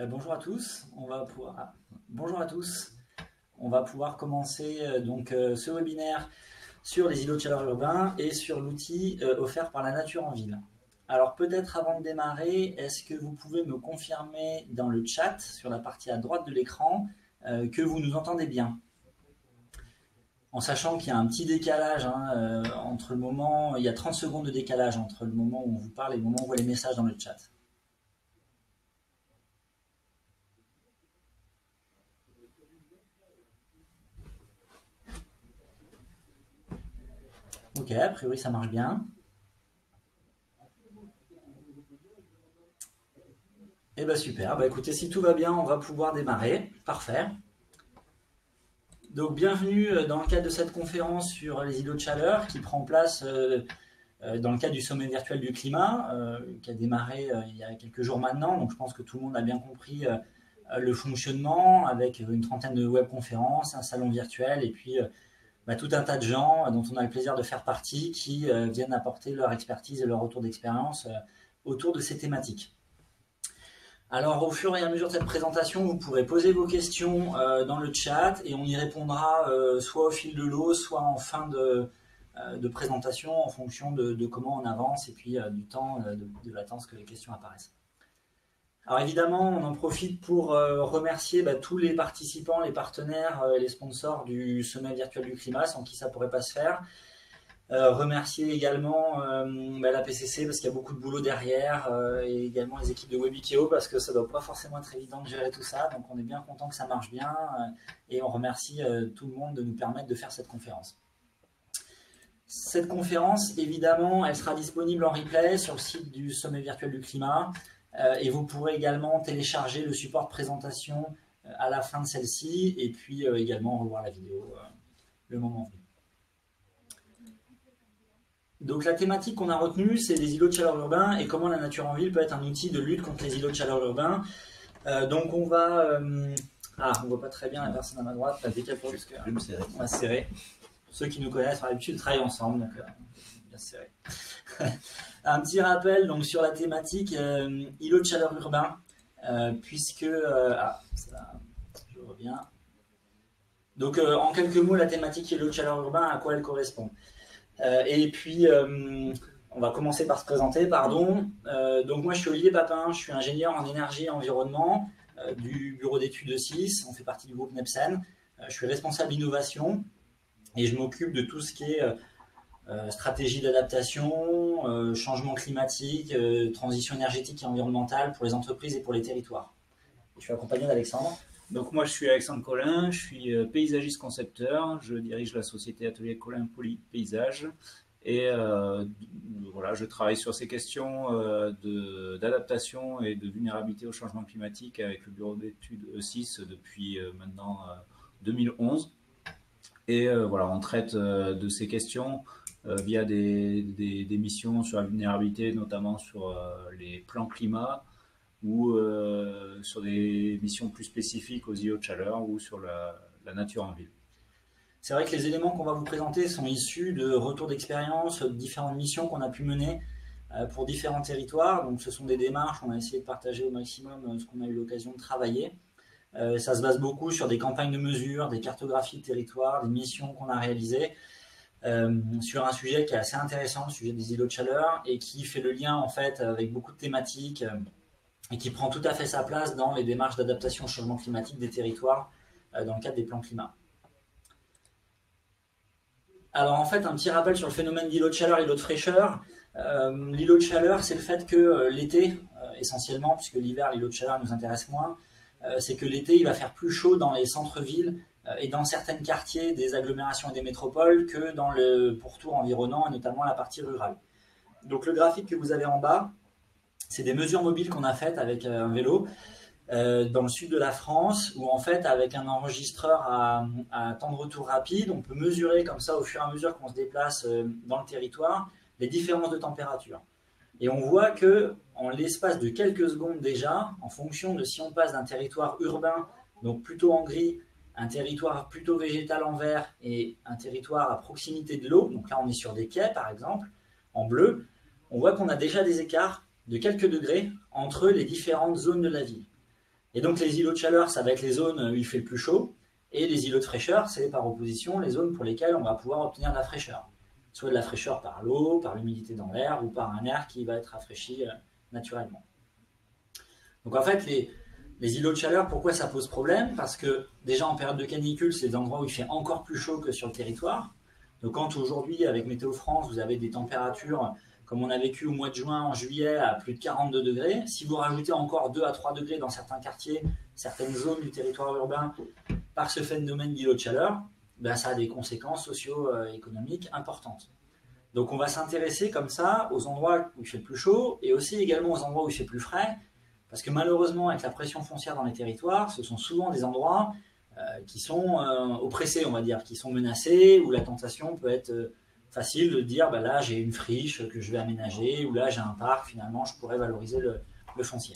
Bonjour à tous. Bonjour à tous. On va pouvoir commencer ce webinaire sur les îlots de chaleur urbains et sur l'outil offert par la nature en ville. Alors peut-être avant de démarrer, est-ce que vous pouvez me confirmer dans le chat, sur la partie à droite de l'écran, que vous nous entendez bien? En sachant qu'il y a un petit décalage entre le moment, il y a 30 secondes de décalage entre le moment où on vous parle et le moment où on voit les messages dans le chat. Ok, a priori ça marche bien. Eh bien super, écoutez, si tout va bien, on va pouvoir démarrer. Parfait. Donc bienvenue dans le cadre de cette conférence sur les îlots de chaleur qui prend place dans le cadre du sommet virtuel du climat qui a démarré il y a quelques jours maintenant. Donc je pense que tout le monde a bien compris le fonctionnement avec une trentaine de webconférences, un salon virtuel et puis tout un tas de gens dont on a le plaisir de faire partie qui viennent apporter leur expertise et leur retour d'expérience autour de ces thématiques. Alors au fur et à mesure de cette présentation, vous pourrez poser vos questions dans le chat et on y répondra soit au fil de l'eau, soit en fin de présentation en fonction de comment on avance et puis du temps de latence que les questions apparaissent. Alors évidemment, on en profite pour remercier tous les participants, les partenaires, les sponsors du sommet virtuel du climat, sans qui ça ne pourrait pas se faire. Remercier également la PCC parce qu'il y a beaucoup de boulot derrière et également les équipes de Webikeo parce que ça ne doit pas forcément être évident de gérer tout ça. Donc on est bien content que ça marche bien et on remercie tout le monde de nous permettre de faire cette conférence. Cette conférence, évidemment, elle sera disponible en replay sur le site du sommet virtuel du climat et vous pourrez également télécharger le support de présentation à la fin de celle-ci et puis également revoir la vidéo le moment venu. Donc la thématique qu'on a retenue, c'est les îlots de chaleur urbains et comment la nature en ville peut être un outil de lutte contre les îlots de chaleur urbains. Donc on va... on voit pas très bien la personne à ma droite, pas décapé parce que on va serrer. Ceux qui nous connaissent ont l'habitude de travailler ensemble, donc bien serré. Un petit rappel donc, sur la thématique îlots de chaleur urbains, puisque... je reviens. Donc en quelques mots, la thématique îlots de chaleur urbains, à quoi elle correspond? Et puis, on va commencer par se présenter, pardon. Donc moi, je suis Olivier Papin, je suis ingénieur en énergie et environnement du bureau d'études de SIS. On fait partie du groupe Nepsen. Je suis responsable innovation et je m'occupe de tout ce qui est stratégie d'adaptation, changement climatique, transition énergétique et environnementale pour les entreprises et pour les territoires. Je suis accompagné d'Alexandre. Donc moi je suis Alexandre Collin, je suis paysagiste concepteur, je dirige la société Atelier Collin Poly Paysage et voilà, je travaille sur ces questions d'adaptation et de vulnérabilité au changement climatique avec le bureau d'études E6 depuis maintenant 2011 et voilà, on traite de ces questions via des missions sur la vulnérabilité, notamment sur les plans climat ou sur des missions plus spécifiques aux îlots de chaleur ou sur la nature en ville. C'est vrai que les éléments qu'on va vous présenter sont issus de retours d'expérience, de différentes missions qu'on a pu mener pour différents territoires. Donc ce sont des démarches, on a essayé de partager au maximum ce qu'on a eu l'occasion de travailler. Ça se base beaucoup sur des campagnes de mesure, des cartographies de territoire, des missions qu'on a réalisées sur un sujet qui est assez intéressant, le sujet des îlots de chaleur, et qui fait le lien en fait avec beaucoup de thématiques et qui prend tout à fait sa place dans les démarches d'adaptation au changement climatique des territoires dans le cadre des plans climat. Alors en fait, un petit rappel sur le phénomène d'îlot de chaleur et d'îlot de fraîcheur. L'îlot de chaleur, c'est le fait que l'été, essentiellement, puisque l'hiver, l'îlot de chaleur nous intéresse moins, c'est que l'été, il va faire plus chaud dans les centres-villes et dans certains quartiers des agglomérations et des métropoles que dans le pourtour environnant, et notamment la partie rurale. Donc le graphique que vous avez en bas, c'est des mesures mobiles qu'on a faites avec un vélo dans le sud de la France, où en fait, avec un enregistreur à temps de retour rapide, on peut mesurer comme ça, au fur et à mesure qu'on se déplace dans le territoire, les différences de température. Et on voit que en l'espace de quelques secondes déjà, en fonction de si on passe d'un territoire urbain, donc plutôt en gris, un territoire plutôt végétal en vert et un territoire à proximité de l'eau, donc là on est sur des quais par exemple, en bleu, on voit qu'on a déjà des écarts de quelques degrés entre les différentes zones de la ville. Et donc les îlots de chaleur, ça va être les zones où il fait le plus chaud, et les îlots de fraîcheur, c'est par opposition les zones pour lesquelles on va pouvoir obtenir de la fraîcheur. Soit de la fraîcheur par l'eau, par l'humidité dans l'air, ou par un air qui va être rafraîchi naturellement. Donc en fait, les îlots de chaleur, pourquoi ça pose problème? Parce que déjà en période de canicule, c'est des endroits où il fait encore plus chaud que sur le territoire. Donc quand aujourd'hui, avec Météo France, vous avez des températures comme on a vécu au mois de juin, en juillet, à plus de 42 degrés, si vous rajoutez encore 2 à 3 degrés dans certains quartiers, certaines zones du territoire urbain, par ce phénomène d'îlot de chaleur, ben ça a des conséquences socio-économiques importantes. Donc on va s'intéresser comme ça aux endroits où il fait le plus chaud et aussi également aux endroits où il fait plus frais, parce que malheureusement avec la pression foncière dans les territoires, ce sont souvent des endroits qui sont oppressés, on va dire, qui sont menacés, où la tentation peut être facile de dire bah là j'ai une friche que je vais aménager, ou là j'ai un parc, finalement je pourrais valoriser le foncier.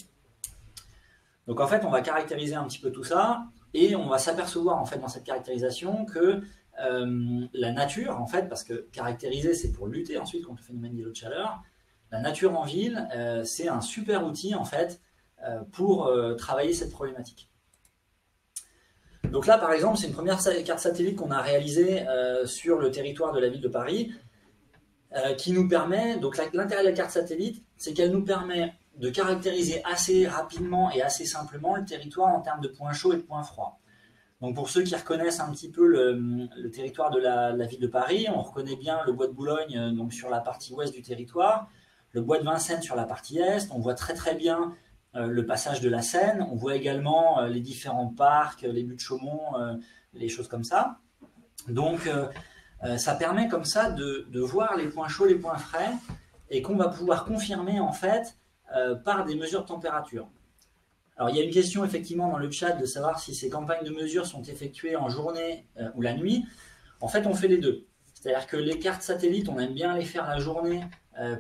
Donc en fait on va caractériser un petit peu tout ça, et on va s'apercevoir en fait dans cette caractérisation que la nature, en fait, parce que caractériser, c'est pour lutter ensuite contre le phénomène d'îlot de chaleur, la nature en ville, c'est un super outil, en fait, pour travailler cette problématique. Donc là, par exemple, c'est une première carte satellite qu'on a réalisée sur le territoire de la ville de Paris, qui nous permet, donc l'intérêt de la carte satellite, c'est qu'elle nous permet de caractériser assez rapidement et assez simplement le territoire en termes de points chauds et de points froids. Donc pour ceux qui reconnaissent un petit peu le territoire de la ville de Paris, on reconnaît bien le bois de Boulogne donc sur la partie ouest du territoire, le bois de Vincennes sur la partie est, on voit très très bien le passage de la Seine, on voit également les différents parcs, les buttes Chaumont, les choses comme ça. Donc ça permet comme ça de voir les points chauds, les points frais, et qu'on va pouvoir confirmer en fait par des mesures de température. Alors il y a une question effectivement dans le chat de savoir si ces campagnes de mesure sont effectuées en journée ou la nuit. En fait on fait les deux. C'est-à-dire que les cartes satellites, on aime bien les faire la journée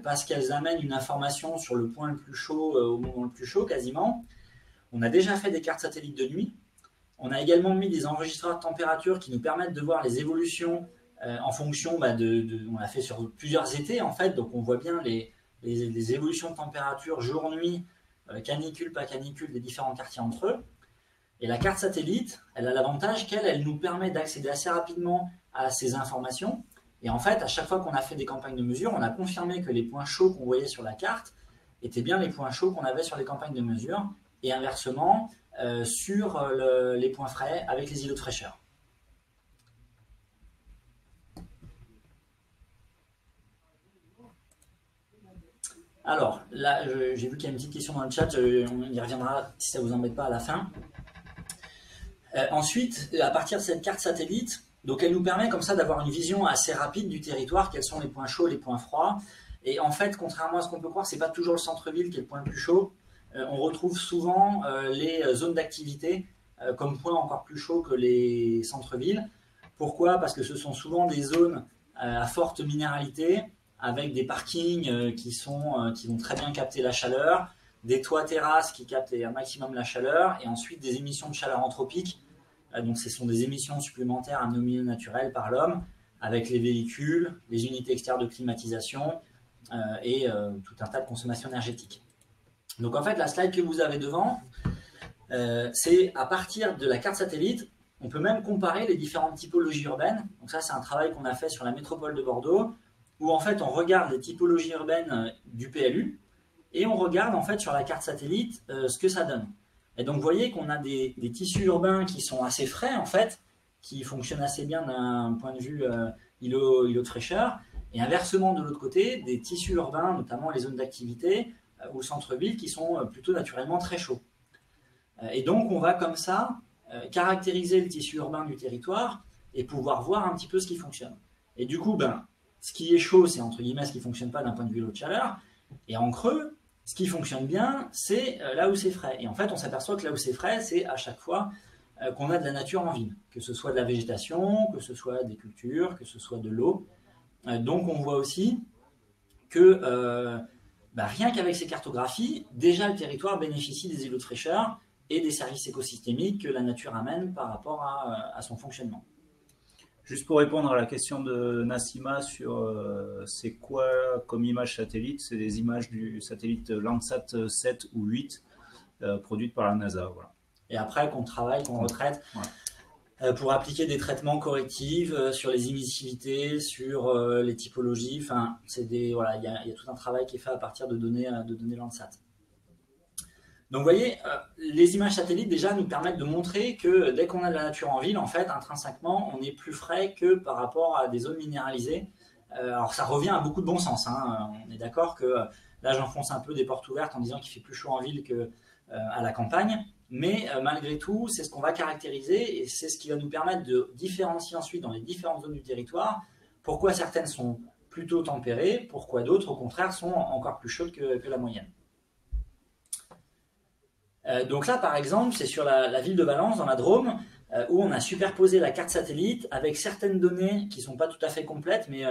parce qu'elles amènent une information sur le point le plus chaud au moment le plus chaud quasiment. On a déjà fait des cartes satellites de nuit. On a également mis des enregistreurs de température qui nous permettent de voir les évolutions en fonction on l'a fait sur plusieurs étés en fait, donc on voit bien les évolutions de température jour-nuit, canicule, pas canicule, des différents quartiers entre eux. Et la carte satellite, elle a l'avantage qu'elle nous permet d'accéder assez rapidement à ces informations. Et en fait, à chaque fois qu'on a fait des campagnes de mesure, on a confirmé que les points chauds qu'on voyait sur la carte étaient bien les points chauds qu'on avait sur les campagnes de mesure, et inversement sur les points frais avec les îlots de fraîcheur. Alors, là, j'ai vu qu'il y a une petite question dans le chat, on y reviendra si ça ne vous embête pas à la fin. Ensuite, à partir de cette carte satellite, donc elle nous permet comme ça d'avoir une vision assez rapide du territoire, quels sont les points chauds, les points froids. Et en fait, contrairement à ce qu'on peut croire, ce n'est pas toujours le centre-ville qui est le point le plus chaud. On retrouve souvent les zones d'activité comme point encore plus chaud que les centres-villes. Pourquoi? Parce que ce sont souvent des zones à forte minéralité, avec des parkings qui vont très bien capter la chaleur, des toits terrasses qui captent un maximum la chaleur, et ensuite des émissions de chaleur anthropique. Donc ce sont des émissions supplémentaires à nos milieux naturels par l'homme, avec les véhicules, les unités extérieures de climatisation et tout un tas de consommation énergétique. Donc en fait, la slide que vous avez devant, c'est à partir de la carte satellite, on peut même comparer les différentes typologies urbaines. Donc ça, c'est un travail qu'on a fait sur la métropole de Bordeaux, où en fait on regarde les typologies urbaines du PLU et on regarde en fait sur la carte satellite ce que ça donne. Et donc vous voyez qu'on a des tissus urbains qui sont assez frais en fait, qui fonctionnent assez bien d'un point de vue îlot de fraîcheur, et inversement de l'autre côté, des tissus urbains, notamment les zones d'activité ou le centre-ville, qui sont plutôt naturellement très chauds. Et donc on va comme ça caractériser le tissu urbain du territoire et pouvoir voir un petit peu ce qui fonctionne. Et du coup, ce qui est chaud, c'est entre guillemets ce qui ne fonctionne pas d'un point de vue îlot de chaleur. Et en creux, ce qui fonctionne bien, c'est là où c'est frais. Et en fait, on s'aperçoit que là où c'est frais, c'est à chaque fois qu'on a de la nature en ville. Que ce soit de la végétation, que ce soit des cultures, que ce soit de l'eau. Donc on voit aussi que rien qu'avec ces cartographies, déjà le territoire bénéficie des îlots de fraîcheur et des services écosystémiques que la nature amène par rapport à son fonctionnement. Juste pour répondre à la question de Nassima sur c'est quoi comme image satellite, c'est des images du satellite Landsat 7 ou 8 produites par la NASA. Voilà. et après qu'on travaille, qu'on retraite pour appliquer des traitements correctifs sur les émissivités, sur les typologies. Enfin, voilà, il y a tout un travail qui est fait à partir de données Landsat. Donc vous voyez, les images satellites déjà nous permettent de montrer que dès qu'on a de la nature en ville, en fait, intrinsèquement, on est plus frais que par rapport à des zones minéralisées. Alors ça revient à beaucoup de bon sens, hein. On est d'accord que là j'enfonce un peu des portes ouvertes en disant qu'il fait plus chaud en ville qu'à la campagne, mais malgré tout, c'est ce qu'on va caractériser et c'est ce qui va nous permettre de différencier ensuite dans les différentes zones du territoire pourquoi certaines sont plutôt tempérées, pourquoi d'autres au contraire sont encore plus chaudes que la moyenne. Donc là, par exemple, c'est sur la ville de Valence, dans la Drôme, où on a superposé la carte satellite avec certaines données qui ne sont pas tout à fait complètes, mais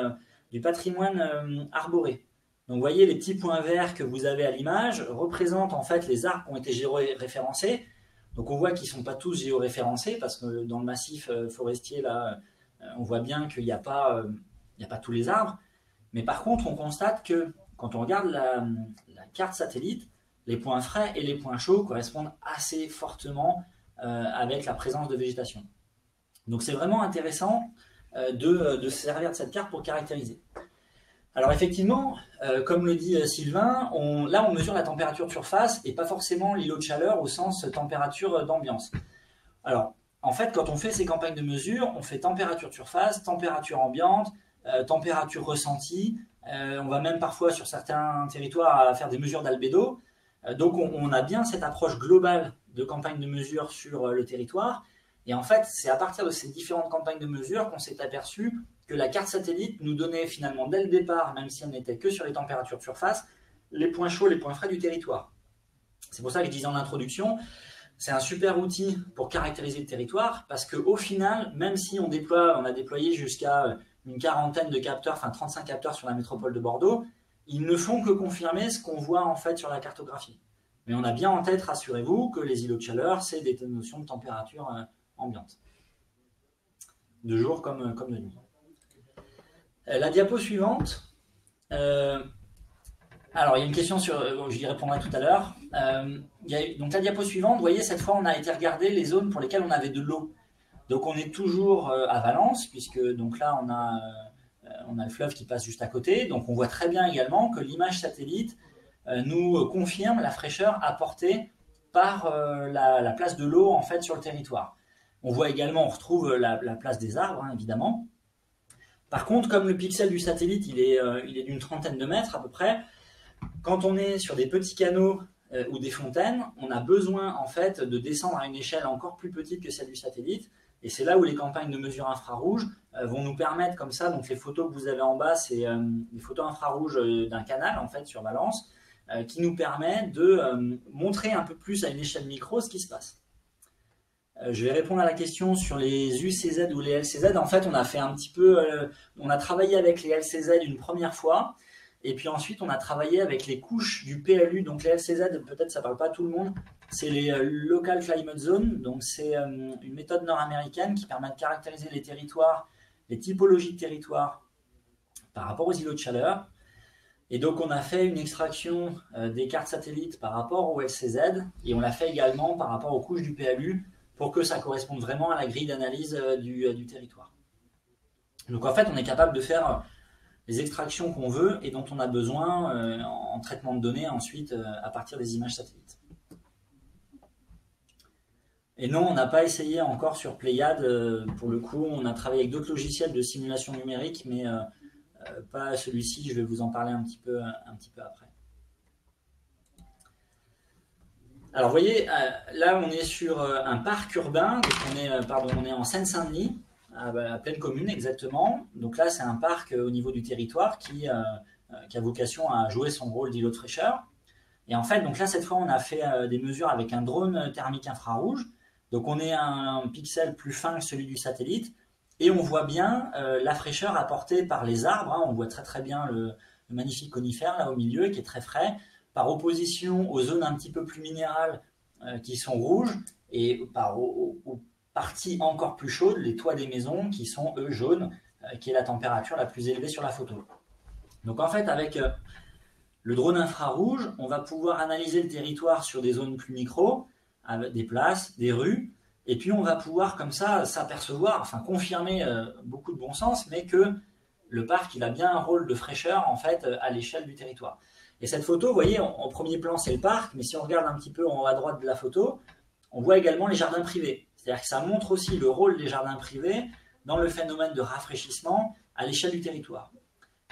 du patrimoine arboré. Donc vous voyez, les petits points verts que vous avez à l'image représentent en fait les arbres qui ont été géoréférencés. Donc on voit qu'ils ne sont pas tous géoréférencés, parce que dans le massif forestier, là, on voit bien qu'il n'y a pas tous les arbres. Mais par contre, on constate que quand on regarde la carte satellite, les points frais et les points chauds correspondent assez fortement avec la présence de végétation. Donc c'est vraiment intéressant de se servir de cette carte pour caractériser. Alors effectivement, comme le dit Sylvain, là on mesure la température de surface et pas forcément l'îlot de chaleur au sens température d'ambiance. Alors en fait, quand on fait ces campagnes de mesure, on fait température de surface, température ambiante, température ressentie. On va même parfois sur certains territoires faire des mesures d'albédo. Donc on a bien cette approche globale de campagne de mesure sur le territoire. Et en fait, c'est à partir de ces différentes campagnes de mesure qu'on s'est aperçu que la carte satellite nous donnait finalement dès le départ, même si elle n'était que sur les températures de surface, les points chauds, les points frais du territoire. C'est pour ça que je disais en introduction, c'est un super outil pour caractériser le territoire, parce qu'au final, même si on a déployé jusqu'à une quarantaine de capteurs, enfin 35 capteurs sur la métropole de Bordeaux, ils ne font que confirmer ce qu'on voit en fait sur la cartographie. Mais on a bien en tête, rassurez-vous, que les îlots de chaleur, c'est des notions de température ambiante. De jour comme de nuit. La diapo suivante. Alors, il y a une question je y répondrai tout à l'heure. Donc la diapo suivante, vous voyez, cette fois, on a été regarder les zones pour lesquelles on avait de l'eau. Donc on est toujours à Valence, puisque donc là, on a le fleuve qui passe juste à côté. Donc on voit très bien également que l'image satellite nous confirme la fraîcheur apportée par la place de l'eau en fait sur le territoire. On voit également, on retrouve la place des arbres, hein, évidemment. Par contre, comme le pixel du satellite, il est d'une trentaine de mètres à peu près, quand on est sur des petits canaux ou des fontaines, on a besoin en fait de descendre à une échelle encore plus petite que celle du satellite. Et c'est là où les campagnes de mesure infrarouge vont nous permettre comme ça, donc les photos que vous avez en bas, c'est des photos infrarouges d'un canal en fait sur Valence, qui nous permet de montrer un peu plus à une échelle micro ce qui se passe. Je vais répondre à la question sur les UCZ ou les LCZ. En fait, on a fait un petit peu, on a travaillé avec les LCZ une première fois, et puis ensuite on a travaillé avec les couches du PLU. Donc les LCZ, peut-être ça parle pas à tout le monde, c'est les Local Climate Zones. Donc c'est une méthode nord-américaine qui permet de caractériser les territoires, les typologies de territoires par rapport aux îlots de chaleur. Et donc on a fait une extraction des cartes satellites par rapport au LCZ, et on l'a fait également par rapport aux couches du PLU, pour que ça corresponde vraiment à la grille d'analyse du territoire. Donc en fait, on est capable de faire les extractions qu'on veut et dont on a besoin en traitement de données ensuite à partir des images satellites. Et non, on n'a pas essayé encore sur Pléiade, pour le coup, on a travaillé avec d'autres logiciels de simulation numérique, mais pas celui-ci, je vais vous en parler un petit peu après. Alors vous voyez, là on est sur un parc urbain, donc on est en Seine-Saint-Denis, à pleine commune exactement. Donc là c'est un parc au niveau du territoire qui a vocation à jouer son rôle d'îlot de fraîcheur. Et en fait, donc là cette fois on a fait des mesures avec un drone thermique infrarouge. Donc on est un pixel plus fin que celui du satellite, et on voit bien la fraîcheur apportée par les arbres, hein. On voit très très bien le magnifique conifère là au milieu qui est très frais, par opposition aux zones un petit peu plus minérales qui sont rouges, et aux parties encore plus chaudes, les toits des maisons qui sont eux jaunes, qui est la température la plus élevée sur la photo. Donc en fait avec le drone infrarouge, on va pouvoir analyser le territoire sur des zones plus micro, des places, des rues, et puis on va pouvoir comme ça s'apercevoir, enfin confirmer beaucoup de bon sens, mais que le parc il a bien un rôle de fraîcheur en fait à l'échelle du territoire. Et cette photo, vous voyez, en premier plan c'est le parc, mais si on regarde un petit peu en haut à droite de la photo, on voit également les jardins privés. C'est-à-dire que ça montre aussi le rôle des jardins privés dans le phénomène de rafraîchissement à l'échelle du territoire.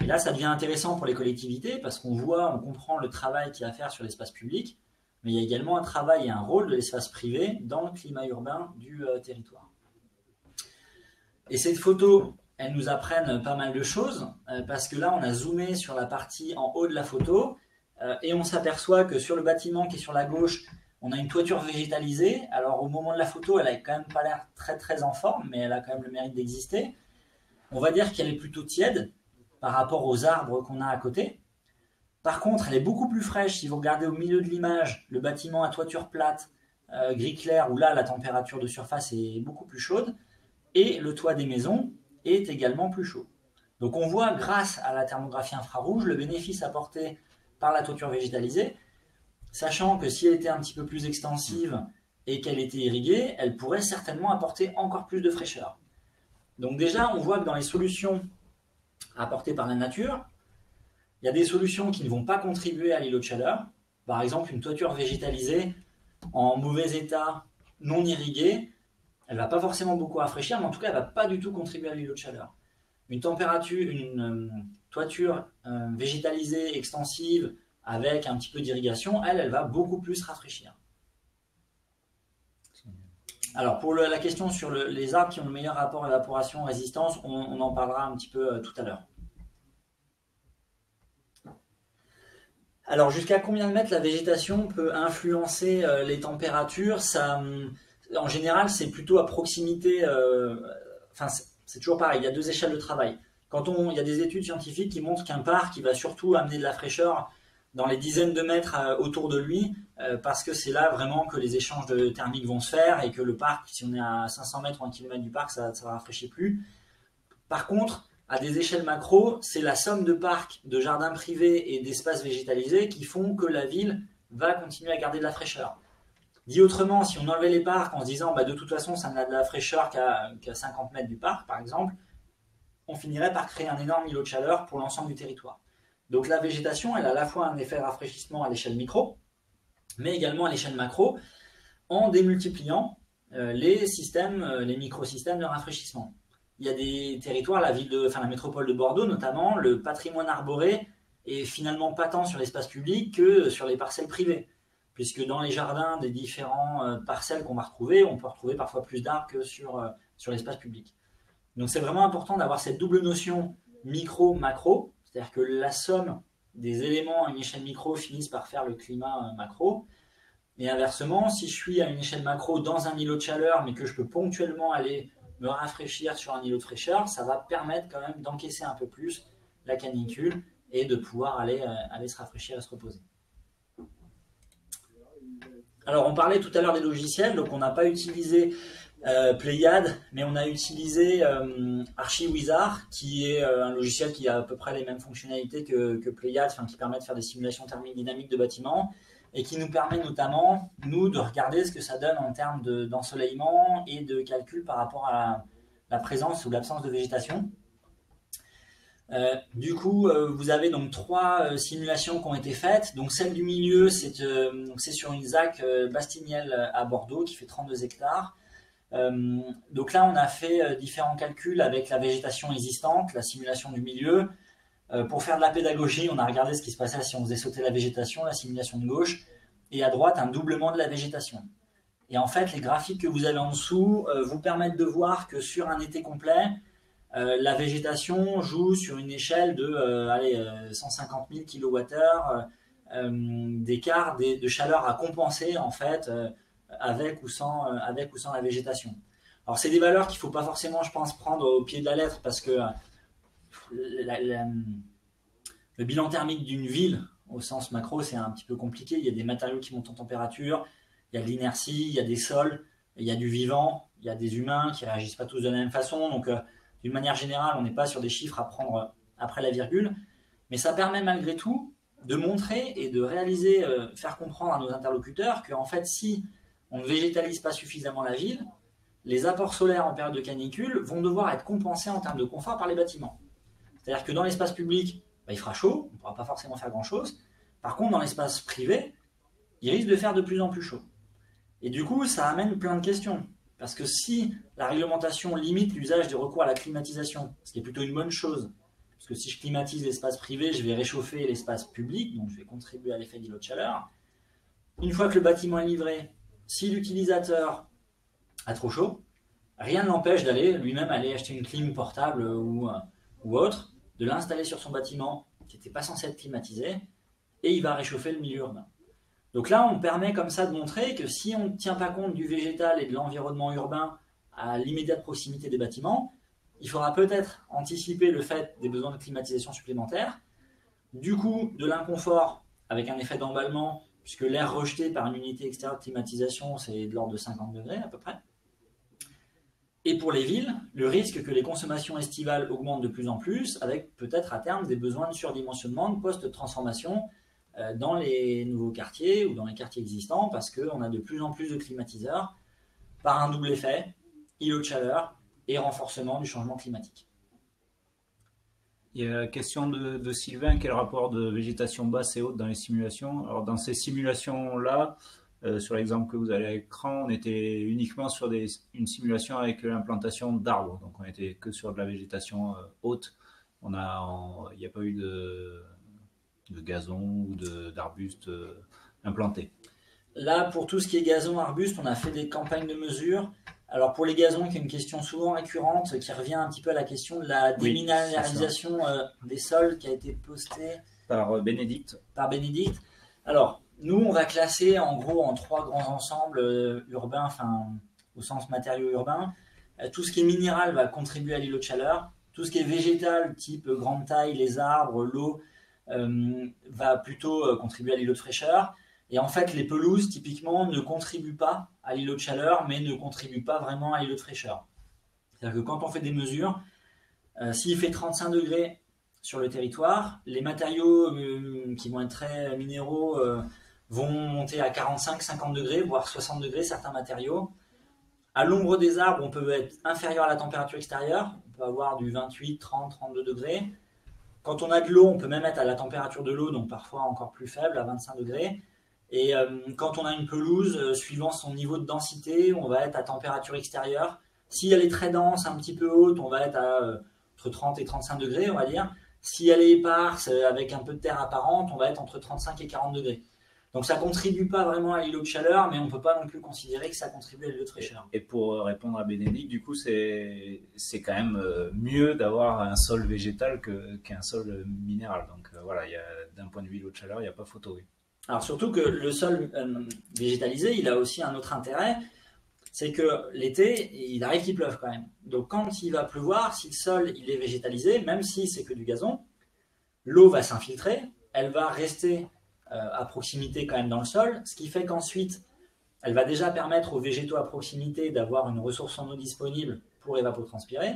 Et là, ça devient intéressant pour les collectivités parce qu'on voit, on comprend le travail qu'il y a à faire sur l'espace public, mais il y a également un travail et un rôle de l'espace privé dans le climat urbain du territoire. Et cette photo, elles nous apprennent pas mal de choses parce que là, on a zoomé sur la partie en haut de la photo et on s'aperçoit que sur le bâtiment qui est sur la gauche, on a une toiture végétalisée. Alors au moment de la photo, elle a quand même pas l'air très très en forme, mais elle a quand même le mérite d'exister. On va dire qu'elle est plutôt tiède par rapport aux arbres qu'on a à côté. Par contre, elle est beaucoup plus fraîche si vous regardez au milieu de l'image le bâtiment à toiture plate, gris clair, où là la température de surface est beaucoup plus chaude, et le toit des maisons est également plus chaud. Donc on voit grâce à la thermographie infrarouge le bénéfice apporté par la toiture végétalisée, sachant que si elle était un petit peu plus extensive et qu'elle était irriguée, elle pourrait certainement apporter encore plus de fraîcheur. Donc déjà, on voit que dans les solutions apportées par la nature, il y a des solutions qui ne vont pas contribuer à l'îlot de chaleur. Par exemple, une toiture végétalisée en mauvais état, non irriguée, elle ne va pas forcément beaucoup rafraîchir, mais en tout cas, elle ne va pas du tout contribuer à l'îlot de chaleur. Une toiture végétalisée, extensive, avec un petit peu d'irrigation, elle va beaucoup plus rafraîchir. Alors, pour la question sur les arbres qui ont le meilleur rapport évaporation-résistance, on en parlera un petit peu tout à l'heure. Alors, jusqu'à combien de mètres la végétation peut influencer les températures? En général, c'est plutôt à proximité. C'est toujours pareil, il y a deux échelles de travail. Il y a des études scientifiques qui montrent qu'un parc il va surtout amener de la fraîcheur dans les dizaines de mètres autour de lui, parce que c'est là vraiment que les échanges thermiques vont se faire et que le parc, si on est à 500 mètres ou 1 km du parc, ça ne rafraîchit plus. Par contre, à des échelles macro, c'est la somme de parcs, de jardins privés et d'espaces végétalisés qui font que la ville va continuer à garder de la fraîcheur. Dit autrement, si on enlevait les parcs en se disant de toute façon ça n'a de la fraîcheur qu'à 50 mètres du parc par exemple, on finirait par créer un énorme îlot de chaleur pour l'ensemble du territoire. Donc la végétation, elle a à la fois un effet de rafraîchissement à l'échelle micro, mais également à l'échelle macro, en démultipliant les microsystèmes de rafraîchissement. Il y a des territoires, la métropole de Bordeaux notamment, le patrimoine arboré est finalement pas tant sur l'espace public que sur les parcelles privées. Puisque dans les jardins des différentes parcelles qu'on va retrouver, on peut retrouver parfois plus d'arbres que sur l'espace public. Donc c'est vraiment important d'avoir cette double notion micro-macro, c'est-à-dire que la somme des éléments à une échelle micro finissent par faire le climat macro. Et inversement, si je suis à une échelle macro dans un îlot de chaleur, mais que je peux ponctuellement aller me rafraîchir sur un îlot de fraîcheur, ça va permettre quand même d'encaisser un peu plus la canicule et de pouvoir aller se rafraîchir et se reposer. Alors, on parlait tout à l'heure des logiciels, donc on n'a pas utilisé Pléiade, mais on a utilisé Archiwizard, qui est un logiciel qui a à peu près les mêmes fonctionnalités que Pléiade, qui permet de faire des simulations thermiques dynamiques de bâtiments, et qui nous permet notamment, nous, de regarder ce que ça donne en termes d'ensoleillement et de calcul par rapport à la présence ou l'absence de végétation. Du coup, vous avez donc 3 simulations qui ont été faites. Donc celle du milieu, c'est sur une ZAC Bastiniel à Bordeaux qui fait 32 hectares. Donc là, on a fait différents calculs avec la végétation existante, la simulation du milieu. Pour faire de la pédagogie, on a regardé ce qui se passait si on faisait sauter la végétation, la simulation de gauche, et à droite, un doublement de la végétation. Et en fait, les graphiques que vous avez en dessous vous permettent de voir que sur un été complet, la végétation joue sur une échelle de 150 000 kWh d'écart de chaleur à compenser en fait avec ou sans la végétation. Alors c'est des valeurs qu'il ne faut pas forcément, je pense, prendre au pied de la lettre parce que le bilan thermique d'une ville au sens macro c'est un petit peu compliqué. Il y a des matériaux qui montent en température, il y a de l'inertie, il y a des sols, il y a du vivant, il y a des humains qui ne réagissent pas tous de la même façon. Donc d'une manière générale, on n'est pas sur des chiffres à prendre après la virgule, mais ça permet malgré tout de montrer et de réaliser, faire comprendre à nos interlocuteurs qu'en fait, si on ne végétalise pas suffisamment la ville, les apports solaires en période de canicule vont devoir être compensés en termes de confort par les bâtiments. C'est-à-dire que dans l'espace public, il fera chaud, on ne pourra pas forcément faire grand-chose. Par contre, dans l'espace privé, il risque de faire de plus en plus chaud. Et du coup, ça amène plein de questions. Parce que si la réglementation limite l'usage des recours à la climatisation, ce qui est plutôt une bonne chose, parce que si je climatise l'espace privé, je vais réchauffer l'espace public, donc je vais contribuer à l'effet d'îlot de chaleur. Une fois que le bâtiment est livré, si l'utilisateur a trop chaud, rien ne l'empêche d'aller lui-même aller acheter une clim portable ou autre, de l'installer sur son bâtiment qui n'était pas censé être climatisé, et il va réchauffer le milieu urbain. Donc là, on permet comme ça de montrer que si on ne tient pas compte du végétal et de l'environnement urbain à l'immédiate proximité des bâtiments, il faudra peut-être anticiper le fait des besoins de climatisation supplémentaires, du coup de l'inconfort avec un effet d'emballement, puisque l'air rejeté par une unité extérieure de climatisation, c'est de l'ordre de 50 degrés à peu près. Et pour les villes, le risque que les consommations estivales augmentent de plus en plus, avec peut-être à terme des besoins de surdimensionnement, de post-transformation dans les nouveaux quartiers ou dans les quartiers existants, parce qu'on a de plus en plus de climatiseurs par un double effet, îlot de chaleur et renforcement du changement climatique. Il y a la question de Sylvain, quel rapport de végétation basse et haute dans les simulations? Alors dans ces simulations-là, sur l'exemple que vous avez à l'écran, on était uniquement sur une simulation avec l'implantation d'arbres, donc on était que sur de la végétation haute. Il n'y a pas eu de gazon ou d'arbustes implantés. Là, pour tout ce qui est gazon, arbuste, on a fait des campagnes de mesure. Alors pour les gazons, qui est une question souvent récurrente, qui revient un petit peu à la question de la déminéralisation des sols, qui a été postée par Bénédicte. Alors, nous, on va classer en gros en 3 grands ensembles urbains, enfin au sens matériaux urbains. Tout ce qui est minéral va contribuer à l'îlot de chaleur. Tout ce qui est végétal, type grande taille, les arbres, l'eau, va plutôt contribuer à l'îlot de fraîcheur. Et en fait, les pelouses, typiquement, ne contribuent pas à l'îlot de chaleur, mais ne contribuent pas vraiment à l'îlot de fraîcheur. C'est-à-dire que quand on fait des mesures, s'il fait 35 degrés sur le territoire, les matériaux qui vont être très minéraux vont monter à 45-50 degrés, voire 60 degrés, certains matériaux. À l'ombre des arbres, on peut être inférieur à la température extérieure. On peut avoir du 28, 30, 32 degrés. Quand on a de l'eau, on peut même être à la température de l'eau, donc parfois encore plus faible, à 25 degrés. Et quand on a une pelouse, suivant son niveau de densité, on va être à température extérieure. Si elle est très dense, un petit peu haute, on va être à entre 30 et 35 degrés, on va dire. Si elle est éparse, avec un peu de terre apparente, on va être entre 35 et 40 degrés. Donc ça ne contribue pas vraiment à l'îlot de chaleur, mais on ne peut pas non plus considérer que ça contribue à l'îlot de fraîcheur. Et pour répondre à Bénédicte, du coup, c'est quand même mieux d'avoir un sol végétal qu'un sol minéral. Donc voilà, d'un point de vue îlot de chaleur, il n'y a pas photo. Oui. Alors surtout que le sol végétalisé, il a aussi un autre intérêt, c'est que l'été, il arrive qu'il pleuve quand même. Donc quand il va pleuvoir, si le sol il est végétalisé, même si c'est que du gazon, l'eau va s'infiltrer, elle va rester à proximité quand même dans le sol, ce qui fait qu'ensuite, elle va déjà permettre aux végétaux à proximité d'avoir une ressource en eau disponible pour évapotranspirer.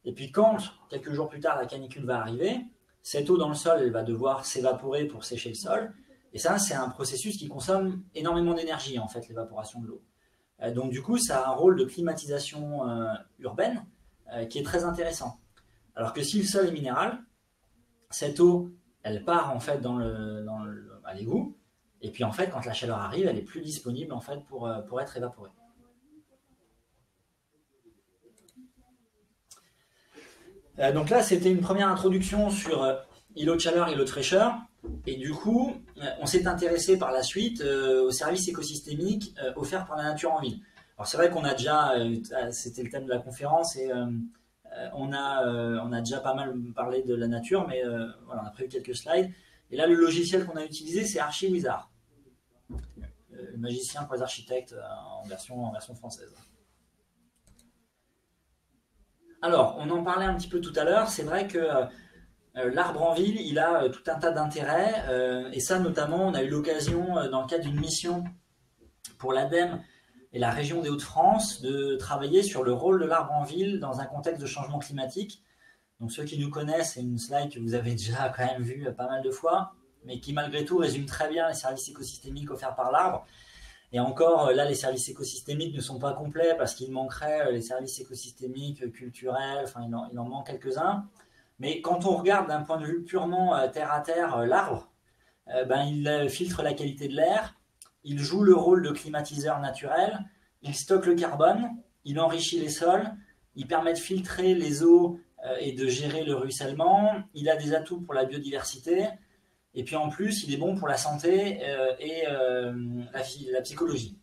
Et puis quand, quelques jours plus tard, la canicule va arriver, cette eau dans le sol, elle va devoir s'évaporer pour sécher le sol. Et ça, c'est un processus qui consomme énormément d'énergie, en fait, l'évaporation de l'eau. Donc du coup, ça a un rôle de climatisation urbaine qui est très intéressant. Alors que si le sol est minéral, cette eau, elle part en fait à l'égout, et puis en fait, quand la chaleur arrive, elle est plus disponible en fait pour être évaporée. Donc là, c'était une première introduction sur îlot de chaleur, îlot de fraîcheur. Et du coup, on s'est intéressé par la suite aux services écosystémiques offerts par la nature en ville. Alors c'est vrai qu'on a déjà, c'était le thème de la conférence, et on a déjà pas mal parlé de la nature, mais voilà, on a prévu quelques slides. Et là, le logiciel qu'on a utilisé, c'est ArchiWizard, le magicien pour les architectes en version française. Alors, on en parlait un petit peu tout à l'heure, c'est vrai que l'arbre en ville, il a tout un tas d'intérêts, et ça notamment, on a eu l'occasion, dans le cadre d'une mission pour l'ADEME et la région des Hauts-de-France, de travailler sur le rôle de l'arbre en ville dans un contexte de changement climatique. Donc ceux qui nous connaissent, c'est une slide que vous avez déjà quand même vue pas mal de fois, mais qui malgré tout résume très bien les services écosystémiques offerts par l'arbre. Et encore, là, les services écosystémiques ne sont pas complets parce qu'il manquerait les services écosystémiques culturels, enfin, il en manque quelques-uns. Mais quand on regarde d'un point de vue purement terre à terre l'arbre, il filtre la qualité de l'air, il joue le rôle de climatiseur naturel, il stocke le carbone, il enrichit les sols, il permet de filtrer les eaux et de gérer le ruissellement, il a des atouts pour la biodiversité, et puis en plus, il est bon pour la santé et la psychologie.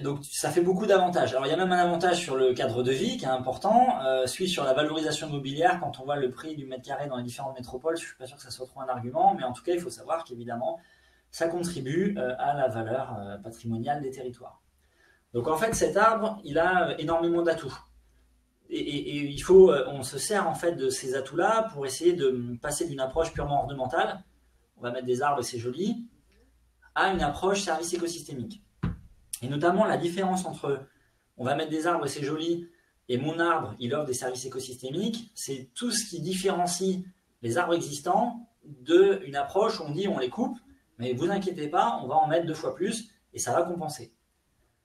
Donc ça fait beaucoup d'avantages. Alors il y a même un avantage sur le cadre de vie qui est important, celui sur la valorisation immobilière. Quand on voit le prix du mètre carré dans les différentes métropoles, je ne suis pas sûr que ça soit trop un argument, mais en tout cas il faut savoir qu'évidemment ça contribue à la valeur patrimoniale des territoires. Donc en fait cet arbre, il a énormément d'atouts. Et il faut, on se sert en fait de ces atouts-là pour essayer de passer d'une approche purement ornementale, on va mettre des arbres et c'est joli, à une approche service écosystémique. Et notamment la différence entre on va mettre des arbres et c'est joli et mon arbre il offre des services écosystémiques, c'est tout ce qui différencie les arbres existants d'une approche où on dit on les coupe, mais vous inquiétez pas, on va en mettre 2 fois plus et ça va compenser.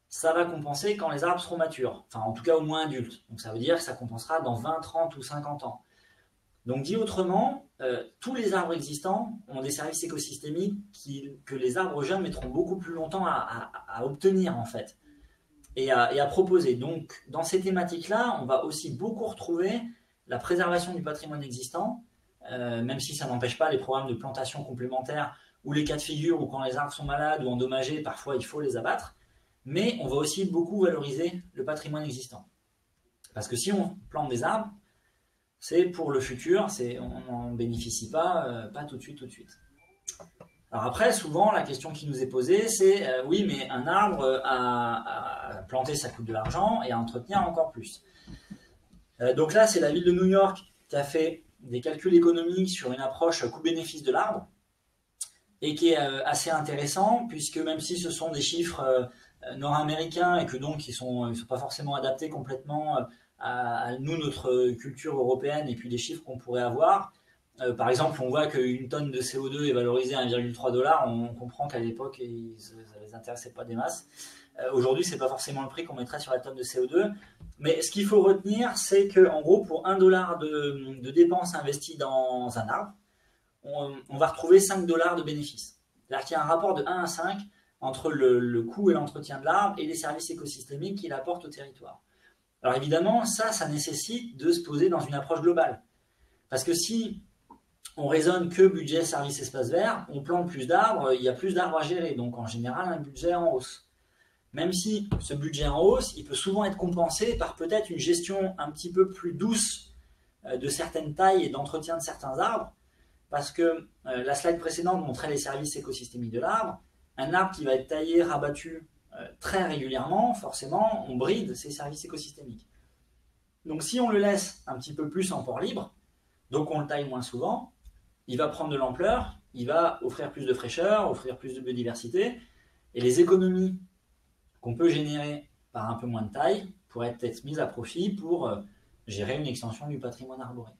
Ça va compenser quand les arbres seront matures, enfin en tout cas au moins adultes. Donc ça veut dire que ça compensera dans 20, 30 ou 50 ans. Donc dit autrement, tous les arbres existants ont des services écosystémiques que les arbres jeunes mettront beaucoup plus longtemps à obtenir en fait et à proposer. Donc dans ces thématiques-là, on va aussi beaucoup retrouver la préservation du patrimoine existant, même si ça n'empêche pas les programmes de plantation complémentaires ou les cas de figure où quand les arbres sont malades ou endommagés, parfois il faut les abattre. Mais on va aussi beaucoup valoriser le patrimoine existant. Parce que si on plante des arbres, c'est pour le futur, on n'en bénéficie pas tout de suite. Alors après, souvent, la question qui nous est posée, c'est oui, mais un arbre à planter, ça coûte de l'argent, et à entretenir encore plus. Donc là, c'est la ville de New York qui a fait des calculs économiques sur une approche coût-bénéfice de l'arbre, et qui est assez intéressant, puisque même si ce sont des chiffres nord-américains, et que donc ils sont pas forcément adaptés complètement à nous, notre culture européenne, et puis les chiffres qu'on pourrait avoir. Par exemple, on voit qu'une tonne de CO2 est valorisée à 1,3 $. On comprend qu'à l'époque, ça ne les intéressait pas des masses. Aujourd'hui, ce n'est pas forcément le prix qu'on mettrait sur la tonne de CO2. Mais ce qu'il faut retenir, c'est qu'en gros, pour 1 $ de dépenses investies dans un arbre, on va retrouver 5 $ de bénéfices. C'est-à-dire qu'il y a un rapport de 1 à 5 entre le coût et l'entretien de l'arbre et les services écosystémiques qu'il apporte au territoire. Alors évidemment, ça nécessite de se poser dans une approche globale. Parce que si on raisonne que budget, service, espace vert, on plante plus d'arbres, il y a plus d'arbres à gérer. Donc en général, un budget en hausse. Même si ce budget en hausse, il peut souvent être compensé par peut-être une gestion un petit peu plus douce de certaines tailles et d'entretien de certains arbres. Parce que la slide précédente montrait les services écosystémiques de l'arbre. Un arbre qui va être taillé, rabattu très régulièrement, forcément, on bride ces services écosystémiques. Donc si on le laisse un petit peu plus en port libre, donc on le taille moins souvent, il va prendre de l'ampleur, il va offrir plus de fraîcheur, offrir plus de biodiversité, et les économies qu'on peut générer par un peu moins de taille pourraient être mises à profit pour gérer une extension du patrimoine arboré.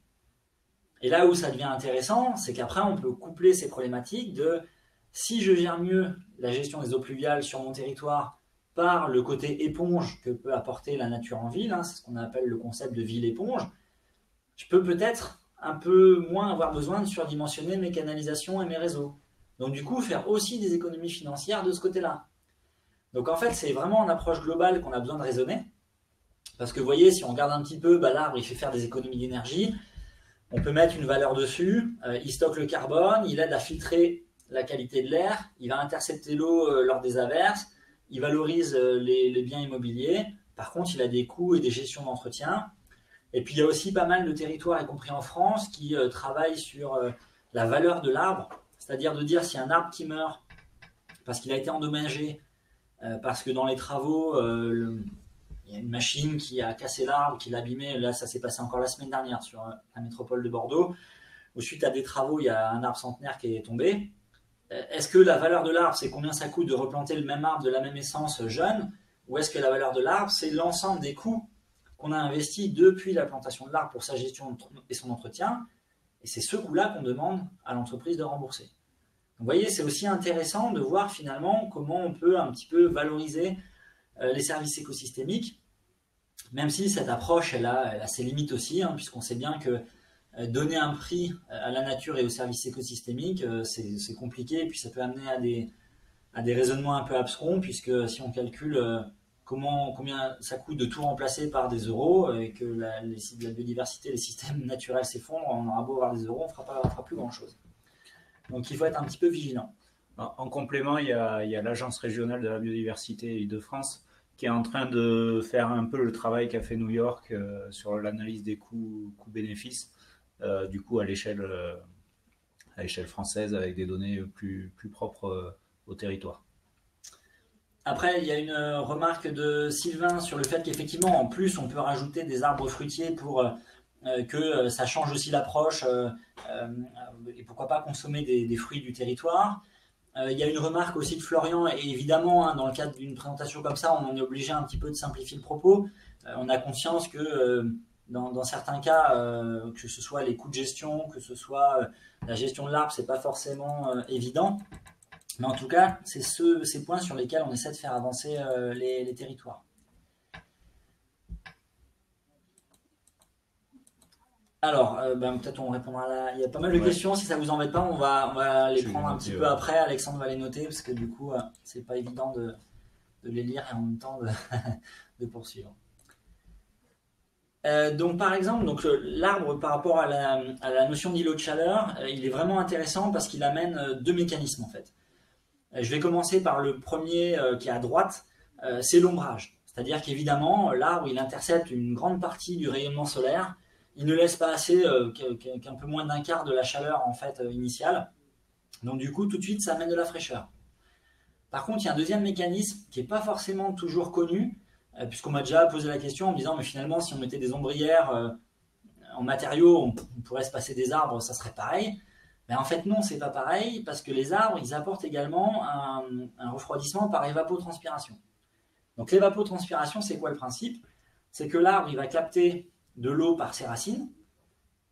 Et là où ça devient intéressant, c'est qu'après on peut coupler ces problématiques de si je gère mieux la gestion des eaux pluviales sur mon territoire par le côté éponge que peut apporter la nature en ville, c'est ce qu'on appelle le concept de ville-éponge, je peux peut-être un peu moins avoir besoin de surdimensionner mes canalisations et mes réseaux. Donc du coup, faire aussi des économies financières de ce côté-là. Donc en fait, c'est vraiment une approche globale qu'on a besoin de raisonner. Parce que vous voyez, si on regarde un petit peu, l'arbre, il fait faire des économies d'énergie. On peut mettre une valeur dessus. Il stocke le carbone, il aide à filtrer la qualité de l'air, il va intercepter l'eau lors des averses, il valorise les biens immobiliers. Par contre, il a des coûts et des gestions d'entretien. Et puis, il y a aussi pas mal de territoires, y compris en France, qui travaillent sur la valeur de l'arbre. C'est-à-dire de dire si un arbre qui meurt parce qu'il a été endommagé, parce que dans les travaux, il y a une machine qui a cassé l'arbre, qui l'a abîmé. Là, ça s'est passé encore la semaine dernière sur la métropole de Bordeaux, où suite à des travaux, il y a un arbre centenaire qui est tombé. Est-ce que la valeur de l'arbre, c'est combien ça coûte de replanter le même arbre de la même essence jeune, ou est-ce que la valeur de l'arbre, c'est l'ensemble des coûts qu'on a investis depuis la plantation de l'arbre pour sa gestion et son entretien, et c'est ce coût-là qu'on demande à l'entreprise de rembourser. Vous voyez, c'est aussi intéressant de voir finalement comment on peut un petit peu valoriser les services écosystémiques, même si cette approche, elle a ses limites aussi, hein, puisqu'on sait bien que donner un prix à la nature et aux services écosystémiques, c'est compliqué, et puis ça peut amener à des raisonnements un peu abscons, puisque si on calcule combien ça coûte de tout remplacer par des euros, et que la biodiversité, les systèmes naturels s'effondrent, on aura beau avoir des euros, on fera plus grand-chose. Donc il faut être un petit peu vigilant. En complément, il y a l'Agence régionale de la biodiversité Île-de-France qui est en train de faire un peu le travail qu'a fait New York sur l'analyse des coûts-bénéfices, du coup à l'échelle française avec des données plus propres au territoire. Après, il y a une remarque de Sylvain sur le fait qu'effectivement, en plus, on peut rajouter des arbres fruitiers pour que ça change aussi l'approche et pourquoi pas consommer des fruits du territoire. Il y a une remarque aussi de Florian, et évidemment, hein, dans le cadre d'une présentation comme ça, on est obligé un petit peu de simplifier le propos. On a conscience que dans certains cas, que ce soit les coûts de gestion, que ce soit la gestion de l'arbre, c'est pas forcément évident. Mais en tout cas, c'est ces points sur lesquels on essaie de faire avancer les territoires. Alors, peut-être on répondra là. Il y a pas mal de questions. Si ça vous embête pas, on va les prendre un petit peu après. Alexandre va les noter parce que du coup, c'est pas évident de les lire et en même temps de poursuivre. Donc par exemple, l'arbre par rapport à la notion d'îlot de chaleur, il est vraiment intéressant parce qu'il amène deux mécanismes en fait. Je vais commencer par le premier qui est à droite, c'est l'ombrage. C'est-à-dire qu'évidemment, l'arbre, il intercepte une grande partie du rayonnement solaire. Il ne laisse pas assez qu'un peu moins d'un quart de la chaleur en fait initiale. Donc du coup, tout de suite, ça amène de la fraîcheur. Par contre, il y a un deuxième mécanisme qui n'est pas forcément toujours connu, puisqu'on m'a déjà posé la question en me disant, mais finalement, si on mettait des ombrières en matériaux, on pourrait se passer des arbres, ça serait pareil. Mais en fait, non, c'est pas pareil, parce que les arbres, ils apportent également un refroidissement par évapotranspiration. Donc l'évapotranspiration, c'est quoi le principe? C'est que l'arbre, il va capter de l'eau par ses racines,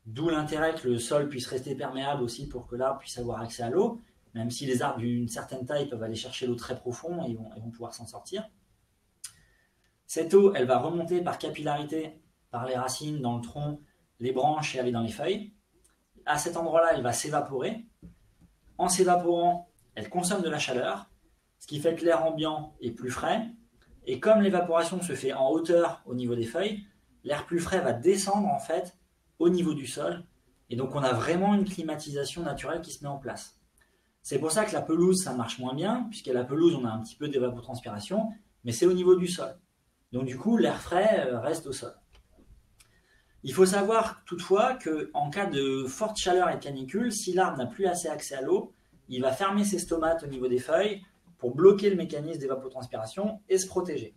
d'où l'intérêt que le sol puisse rester perméable aussi pour que l'arbre puisse avoir accès à l'eau, même si les arbres d'une certaine taille peuvent aller chercher l'eau très profond et ils vont pouvoir s'en sortir. Cette eau, elle va remonter par capillarité, par les racines, dans le tronc, les branches et aller dans les feuilles. À cet endroit-là, elle va s'évaporer. En s'évaporant, elle consomme de la chaleur, ce qui fait que l'air ambiant est plus frais. Et comme l'évaporation se fait en hauteur au niveau des feuilles, l'air plus frais va descendre en fait au niveau du sol. Et donc on a vraiment une climatisation naturelle qui se met en place. C'est pour ça que la pelouse, ça marche moins bien, puisqu'à la pelouse, on a un petit peu d'évapotranspiration, mais c'est au niveau du sol. Donc du coup, l'air frais reste au sol. Il faut savoir toutefois qu'en cas de forte chaleur et de canicule, si l'arbre n'a plus assez accès à l'eau, il va fermer ses stomates au niveau des feuilles pour bloquer le mécanisme d'évapotranspiration et se protéger.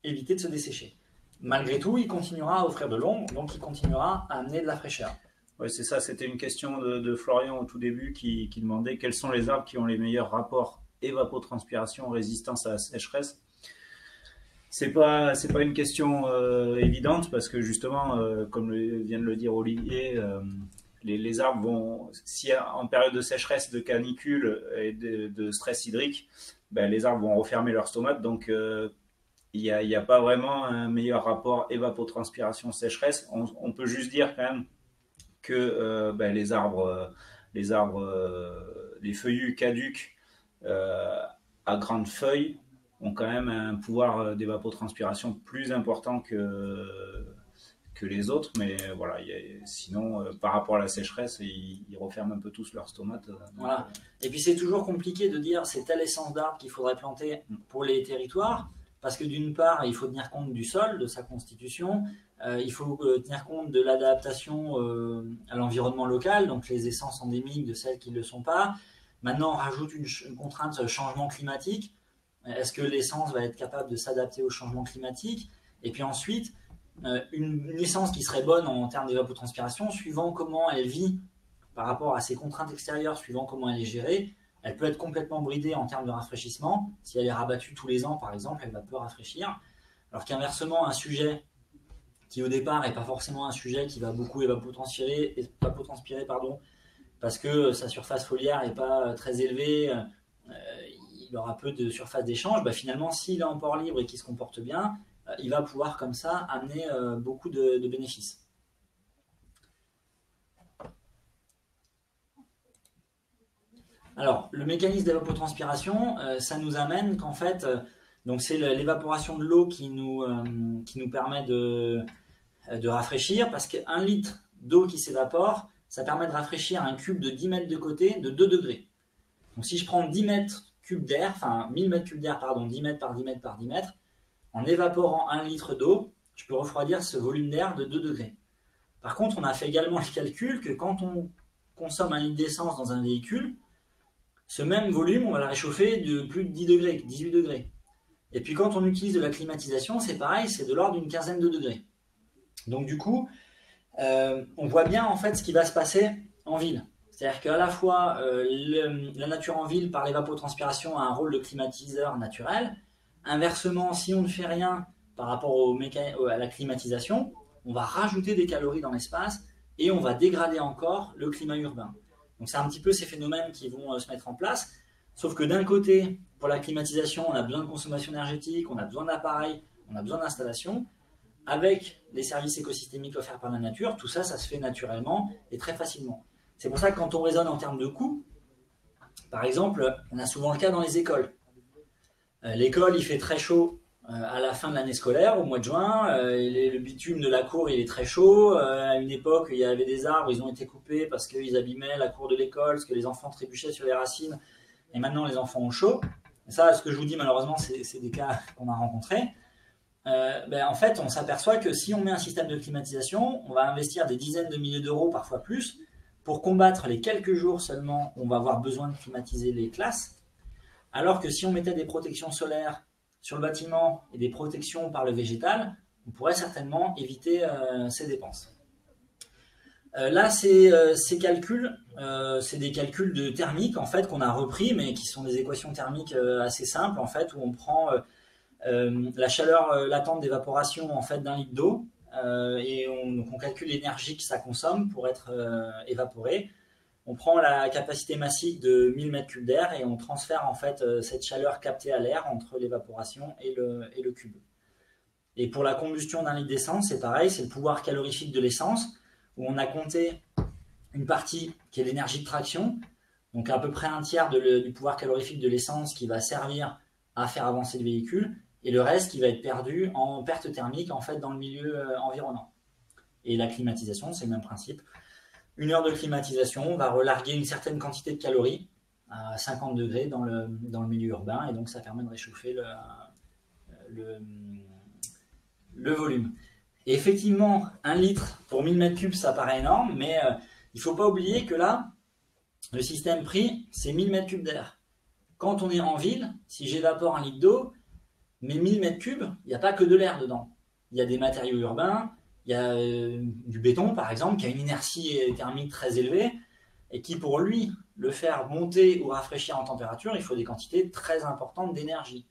Éviter de se dessécher. Malgré tout, il continuera à offrir de l'ombre, donc il continuera à amener de la fraîcheur. Oui, c'est ça, c'était une question de Florian au tout début qui demandait quels sont les arbres qui ont les meilleurs rapports évapotranspiration, résistance à la sécheresse. C'est pas une question évidente parce que justement, comme vient de le dire Olivier, les arbres vont, si en période de sécheresse, de canicule et de stress hydrique, les arbres vont refermer leurs stomates. Donc, il n'y a pas vraiment un meilleur rapport évapotranspiration-sécheresse. On peut juste dire quand même que les feuillus caducs à grandes feuilles ont quand même un pouvoir d'évapotranspiration plus important que les autres, mais voilà, sinon par rapport à la sécheresse, ils referment un peu tous leurs stomates. Voilà. Et puis c'est toujours compliqué de dire c'est telle essence d'arbre qu'il faudrait planter pour les territoires, parce que d'une part, il faut tenir compte du sol, de sa constitution, il faut tenir compte de l'adaptation à l'environnement local, donc les essences endémiques de celles qui ne le sont pas. Maintenant, on rajoute une contrainte changement climatique. Est-ce que l'essence va être capable de s'adapter au changement climatique? Et puis ensuite, une essence qui serait bonne en termes d'évapotranspiration, suivant comment elle vit par rapport à ses contraintes extérieures, suivant comment elle est gérée, elle peut être complètement bridée en termes de rafraîchissement. Si elle est rabattue tous les ans, par exemple, elle va peu rafraîchir. Alors qu'inversement, un sujet qui au départ n'est pas forcément un sujet qui va beaucoup évapotranspirer, parce que sa surface foliaire n'est pas très élevée, il aura peu de surface d'échange, bah finalement, s'il est en port libre et qu'il se comporte bien, il va pouvoir comme ça amener beaucoup de bénéfices. Alors, le mécanisme d'évapotranspiration, ça nous amène qu'en fait, donc c'est l'évaporation de l'eau qui nous permet de rafraîchir, parce qu'un litre d'eau qui s'évapore, ça permet de rafraîchir un cube de 10 mètres de côté de 2 degrés. Donc si je prends 10 mètres cubes d'air, enfin 1000 mètres cubes d'air, pardon, 10 mètres par 10 mètres par 10 mètres, en évaporant 1 litre d'eau, je peux refroidir ce volume d'air de 2 degrés. Par contre, on a fait également le calcul que quand on consomme 1 litre d'essence dans un véhicule, ce même volume, on va le réchauffer de plus de 10 degrés, 18 degrés. Et puis quand on utilise de la climatisation, c'est pareil, c'est de l'ordre d'une quinzaine de degrés. Donc du coup, on voit bien en fait ce qui va se passer en ville. C'est-à-dire qu'à la fois, la nature en ville, par l'évapotranspiration, a un rôle de climatiseur naturel. Inversement, si on ne fait rien par rapport à la climatisation, on va rajouter des calories dans l'espace et on va dégrader encore le climat urbain. Donc c'est un petit peu ces phénomènes qui vont se mettre en place. Sauf que d'un côté, pour la climatisation, on a besoin de consommation énergétique, on a besoin d'appareils, on a besoin d'installations. Avec les services écosystémiques offerts par la nature, tout ça, ça se fait naturellement et très facilement. C'est pour ça que quand on raisonne en termes de coûts, par exemple, on a souvent le cas dans les écoles. L'école, il fait très chaud à la fin de l'année scolaire, au mois de juin. Le bitume de la cour, il est très chaud. À une époque, il y avait des arbres, ils ont été coupés parce qu'ils abîmaient la cour de l'école, parce que les enfants trébuchaient sur les racines. Et maintenant, les enfants ont chaud. Et ça, ce que je vous dis, malheureusement, c'est des cas qu'on a rencontrés. En fait, on s'aperçoit que si on met un système de climatisation, on va investir des dizaines de milliers d'euros, parfois plus, pour combattre les quelques jours seulement où on va avoir besoin de climatiser les classes, alors que si on mettait des protections solaires sur le bâtiment et des protections par le végétal, on pourrait certainement éviter ces dépenses. Là, ces calculs, c'est des calculs de thermique en fait qu'on a repris, mais qui sont des équations thermiques assez simples en fait, où on prend la chaleur latente d'évaporation en fait d'un litre d'eau et on calcule l'énergie que ça consomme pour être évaporé. On prend la capacité massique de 1000 m3 d'air et on transfère en fait cette chaleur captée à l'air entre l'évaporation et le cube. Et pour la combustion d'un litre d'essence, c'est pareil, c'est le pouvoir calorifique de l'essence où on a compté une partie qui est l'énergie de traction, donc à peu près un tiers du pouvoir calorifique de l'essence qui va servir à faire avancer le véhicule, et le reste qui va être perdu en perte thermique en fait dans le milieu environnant. Et la climatisation, c'est le même principe. Une heure de climatisation va relarguer une certaine quantité de calories à 50 degrés dans le milieu urbain, et donc ça permet de réchauffer le volume. Et effectivement, 1 litre pour 1000 m3, ça paraît énorme, mais il ne faut pas oublier que là, le système pris, c'est 1000 m3 d'air. Quand on est en ville, si j'évapore 1 litre d'eau, mes 1000 m3, il n'y a pas que de l'air dedans. Il y a des matériaux urbains, il y a du béton par exemple, qui a une inertie thermique très élevée, et qui pour lui, le faire monter ou rafraîchir en température, il faut des quantités très importantes d'énergie.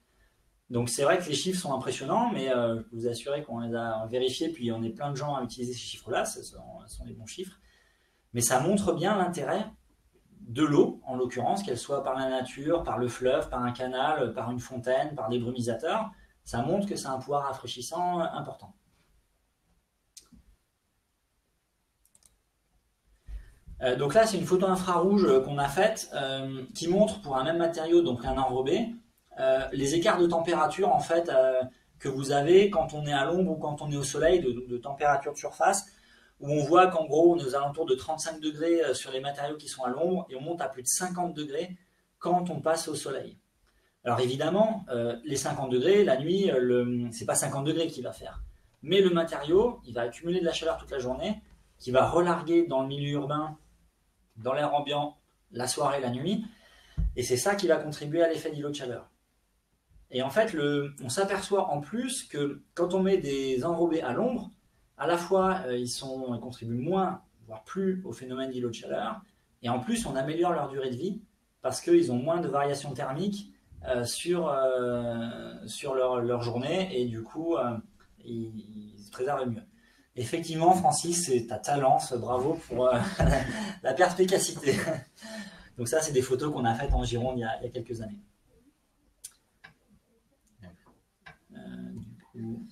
Donc c'est vrai que les chiffres sont impressionnants, mais je peux vous assurer qu'on les a vérifiés, puis on est plein de gens à utiliser ces chiffres-là, ce sont les bons chiffres. Mais ça montre bien l'intérêt de l'eau, en l'occurrence, qu'elle soit par la nature, par le fleuve, par un canal, par une fontaine, par des brumisateurs. Ça montre que c'est un pouvoir rafraîchissant important. Donc là, c'est une photo infrarouge qu'on a faite qui montre pour un même matériau, donc un enrobé, les écarts de température en fait que vous avez quand on est à l'ombre ou quand on est au soleil, de température de surface, où on voit qu'en gros on est aux alentours de 35 degrés sur les matériaux qui sont à l'ombre et on monte à plus de 50 degrés quand on passe au soleil. Alors évidemment, les 50 degrés, la nuit, c'est pas 50 degrés qu'il va faire, mais le matériau, il va accumuler de la chaleur toute la journée, qui va relarguer dans le milieu urbain, dans l'air ambiant, la soirée, la nuit, et c'est ça qui va contribuer à l'effet d'îlot de chaleur. Et en fait, on s'aperçoit en plus que quand on met des enrobés à l'ombre, à la fois ils contribuent moins, voire plus au phénomène d'îlot de chaleur, et en plus on améliore leur durée de vie parce qu'ils ont moins de variations thermiques sur leur journée, et du coup ils se préservent mieux. Effectivement, Francis, c'est ta talence, bravo pour la perspicacité. Donc ça, c'est des photos qu'on a faites en Gironde il y a quelques années. Du coup,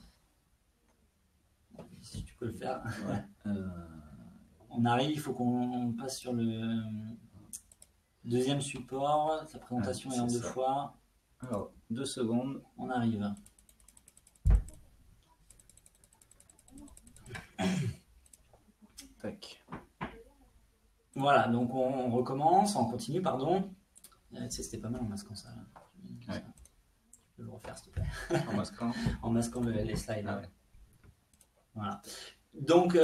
si tu peux le faire. Ouais. On arrive, il faut qu'on passe sur le deuxième support. La présentation est en 2 fois. Alors, 2 secondes. On arrive. Tac. Voilà, donc on recommence, on continue, pardon. C'était pas mal en masquant ça. Ouais. Tu peux le refaire, s'il te plaît. En masquant En masquant les slides. Ah ouais. Voilà. Donc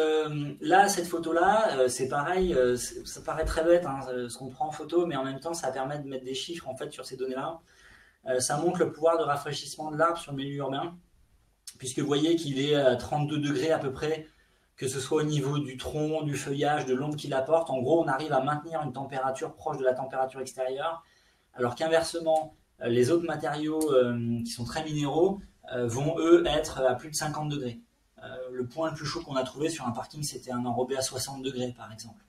là, cette photo-là, c'est pareil, ça paraît très bête, hein, ce qu'on prend en photo, mais en même temps, ça permet de mettre des chiffres en fait sur ces données-là. Ça montre le pouvoir de rafraîchissement de l'arbre sur le milieu urbain, puisque vous voyez qu'il est à 32 degrés à peu près, que ce soit au niveau du tronc, du feuillage, de l'ombre qu'il apporte. En gros, on arrive à maintenir une température proche de la température extérieure, alors qu'inversement, les autres matériaux qui sont très minéraux vont, eux, être à plus de 50 degrés. Le point le plus chaud qu'on a trouvé sur un parking, c'était un enrobé à 60 degrés, par exemple.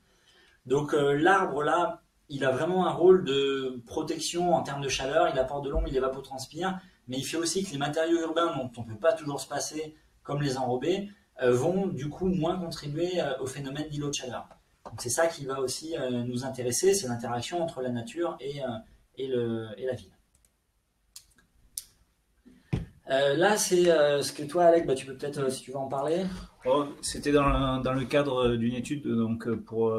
Donc l'arbre, là, il a vraiment un rôle de protection en termes de chaleur. Il apporte de l'ombre, il évapotranspire, mais il fait aussi que les matériaux urbains dont on ne peut pas toujours se passer, comme les enrobés, vont du coup moins contribuer au phénomène d'îlot de chaleur. Donc c'est ça qui va aussi nous intéresser, c'est l'interaction entre la nature et la ville. Là, c'est ce que toi, Alec, tu peux peut-être, si tu veux en parler. C'était dans le cadre d'une étude donc, pour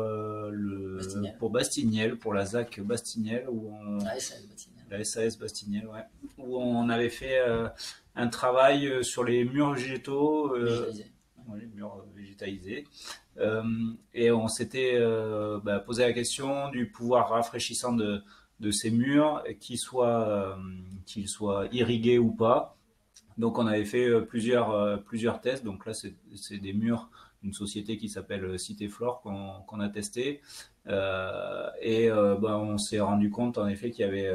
Bastiniel, pour la ZAC Bastiniel, la SAS Bastiniel, ouais, où on avait fait un travail sur les murs végétaux, les murs végétalisés, et on s'était posé la question du pouvoir rafraîchissant de ces murs, qu'ils soient irrigués ou pas. Donc on avait fait plusieurs tests. Donc là c'est des murs d'une société qui s'appelle Citéflore qu'on a testé. On s'est rendu compte en effet qu'il y avait,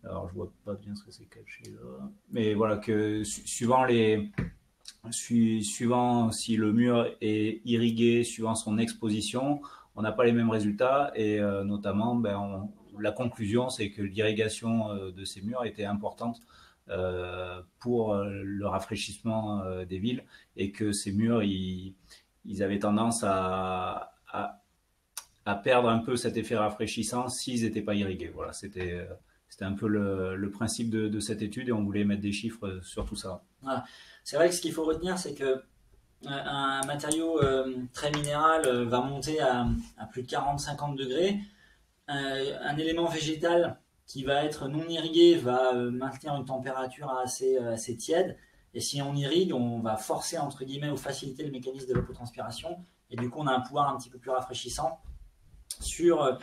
alors je vois pas bien ce que c'est caché là, mais voilà que suivant si le mur est irrigué, suivant son exposition, on n'a pas les mêmes résultats. Et notamment la conclusion c'est que l'irrigation de ces murs était importante pour le rafraîchissement des villes, et que ces murs ils avaient tendance à perdre un peu cet effet rafraîchissant s'ils n'étaient pas irrigués. Voilà, c'était un peu le principe de cette étude, et on voulait mettre des chiffres sur tout ça. Voilà. C'est vrai que ce qu'il faut retenir, c'est que un matériau très minéral va monter à plus de 40-50 degrés. Un élément végétal qui va être non irrigué va maintenir une température assez tiède. Et si on irrigue, on va forcer, entre guillemets, ou faciliter le mécanisme de l'évapotranspiration. Et du coup, on a un pouvoir un petit peu plus rafraîchissant. Sur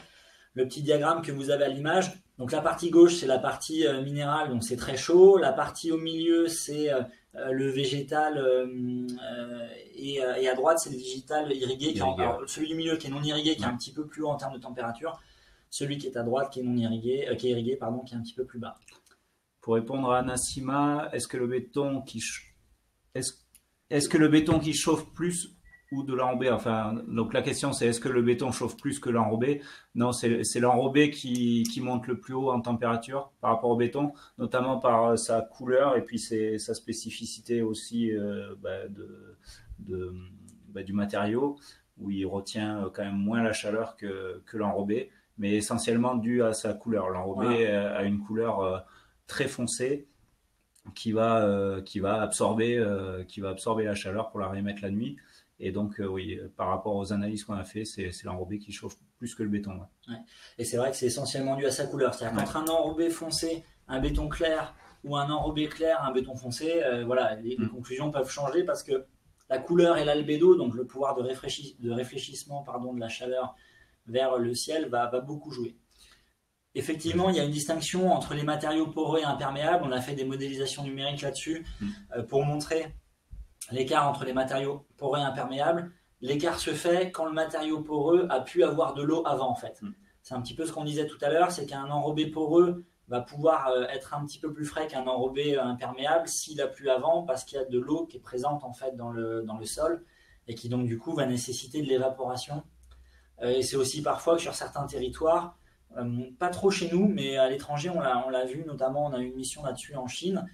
le petit diagramme que vous avez à l'image, donc la partie gauche, c'est la partie minérale, donc c'est très chaud. La partie au milieu, c'est le végétal. Et à droite, c'est le végétal irrigué. Celui du milieu qui est non irrigué, qui est un petit peu plus haut en termes de température. Celui qui est à droite, qui est non irrigué, qui est irrigué, pardon, qui est un petit peu plus bas. Pour répondre à Nassima, est-ce que le béton qui chauffe plus ou de l'enrobé? Enfin, donc la question c'est est-ce que le béton chauffe plus que l'enrobé? Non, c'est l'enrobé qui monte le plus haut en température par rapport au béton, notamment par sa couleur et puis sa spécificité aussi du matériau, où il retient quand même moins la chaleur que l'enrobé, mais essentiellement dû à sa couleur. L'enrobé a une couleur très foncée qui va absorber la chaleur pour la remettre la nuit. Et donc oui, par rapport aux analyses qu'on a fait, c'est l'enrobé qui chauffe plus que le béton. Ouais. Et c'est vrai que c'est essentiellement dû à sa couleur. C'est-à-dire qu'entre un enrobé foncé, un béton clair, ou un enrobé clair, un béton foncé, les conclusions peuvent changer, parce que la couleur et l'albédo, donc le pouvoir de réfléchissement de la chaleur vers le ciel, va beaucoup jouer. Effectivement, il y a une distinction entre les matériaux poreux et imperméables. On a fait des modélisations numériques là-dessus pour montrer l'écart entre les matériaux poreux et imperméables. L'écart se fait quand le matériau poreux a pu avoir de l'eau avant, en fait. C'est un petit peu ce qu'on disait tout à l'heure, c'est qu'un enrobé poreux va pouvoir être un petit peu plus frais qu'un enrobé imperméable s'il a plu avant, parce qu'il y a de l'eau qui est présente en fait dans le sol. et qui donc du coup va nécessiter de l'évaporation. Et c'est aussi parfois que sur certains territoires, pas trop chez nous, mais à l'étranger, on l'a vu, notamment on a eu une mission là-dessus en Chine.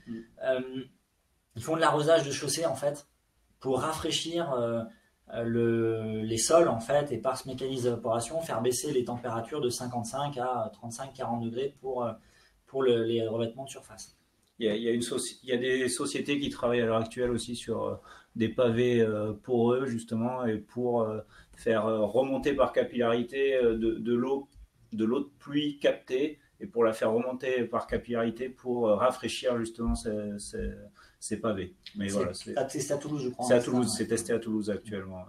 Ils font de l'arrosage de chaussées en fait pour rafraîchir les sols en fait, et par ce mécanisme d'évaporation faire baisser les températures de 55 à 35-40 degrés pour les revêtements de surface. Il y a des sociétés qui travaillent à l'heure actuelle aussi sur des pavés poreux justement, et pour faire remonter par capillarité de l'eau de pluie captée, et pour la faire remonter par capillarité pour rafraîchir justement ces pavés. Mais voilà, c'est testé à Toulouse, je crois. C'est à Toulouse, c'est testé à Toulouse actuellement.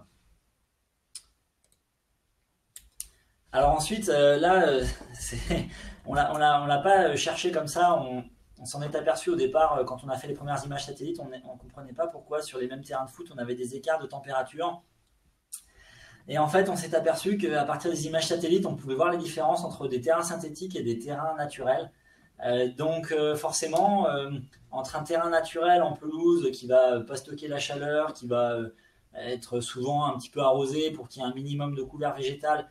Alors ensuite, là, on l'a pas cherché comme ça. On s'en est aperçu au départ quand on a fait les premières images satellites. On ne comprenait pas pourquoi sur les mêmes terrains de foot, on avait des écarts de température. Et en fait, on s'est aperçu qu'à partir des images satellites, on pouvait voir les différences entre des terrains synthétiques et des terrains naturels. Donc forcément, entre un terrain naturel en pelouse qui va pas stocker la chaleur, qui va être souvent un petit peu arrosé pour qu'il y ait un minimum de couvert végétal,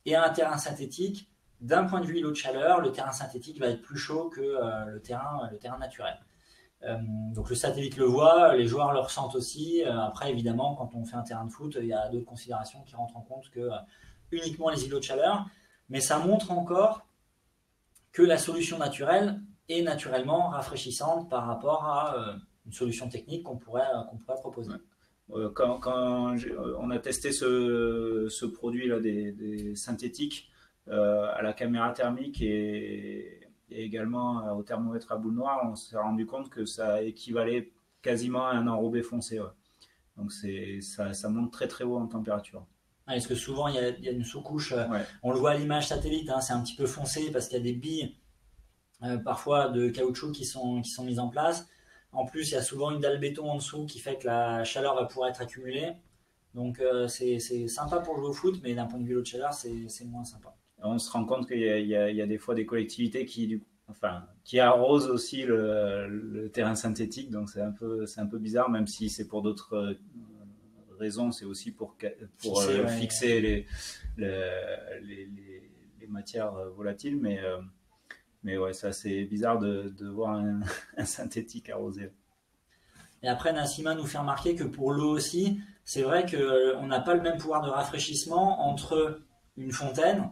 et un terrain synthétique, d'un point de vue îlot de chaleur, le terrain synthétique va être plus chaud que le terrain naturel. Donc le satellite le voit, les joueurs le ressentent aussi. Après, évidemment, quand on fait un terrain de foot, il y a d'autres considérations qui rentrent en compte que uniquement les îlots de chaleur. Mais ça montre encore que la solution naturelle est naturellement rafraîchissante par rapport à une solution technique qu'on pourrait proposer. Quand on a testé ce produit-là des synthétiques à la caméra thermique et également au thermomètre à boule noire, on s'est rendu compte que ça équivalait quasiment à un enrobé foncé. Ouais. Donc ça monte très très haut en température. Parce que souvent il y a une sous-couche, ouais. On le voit à l'image satellite, hein, c'est un petit peu foncé parce qu'il y a des billes parfois de caoutchouc qui sont mises en place. En plus, il y a souvent une dalle béton en dessous qui fait que la chaleur va pouvoir être accumulée. Donc c'est sympa pour jouer au foot, mais d'un point de vue îlot de chaleur, c'est moins sympa. On se rend compte qu'il y a des fois des collectivités qui arrosent aussi le terrain synthétique, donc c'est un peu bizarre, même si c'est pour d'autres raisons, c'est aussi pour fixer les matières volatiles, mais ouais, c'est assez bizarre de voir un synthétique arrosé. Et après, Nassima nous fait remarquer que pour l'eau aussi, c'est vrai qu'on n'a pas le même pouvoir de rafraîchissement entre une fontaine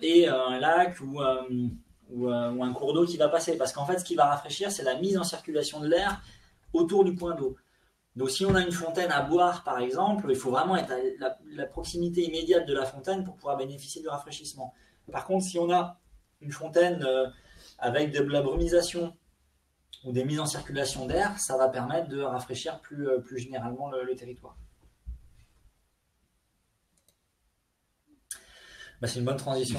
et un lac ou un cours d'eau qui va passer. Parce qu'en fait, ce qui va rafraîchir, c'est la mise en circulation de l'air autour du point d'eau. Donc si on a une fontaine à boire, par exemple, il faut vraiment être à la proximité immédiate de la fontaine pour pouvoir bénéficier du rafraîchissement. Par contre, si on a une fontaine avec de la brumisation ou des mises en circulation d'air, ça va permettre de rafraîchir plus généralement le territoire. C'est une bonne transition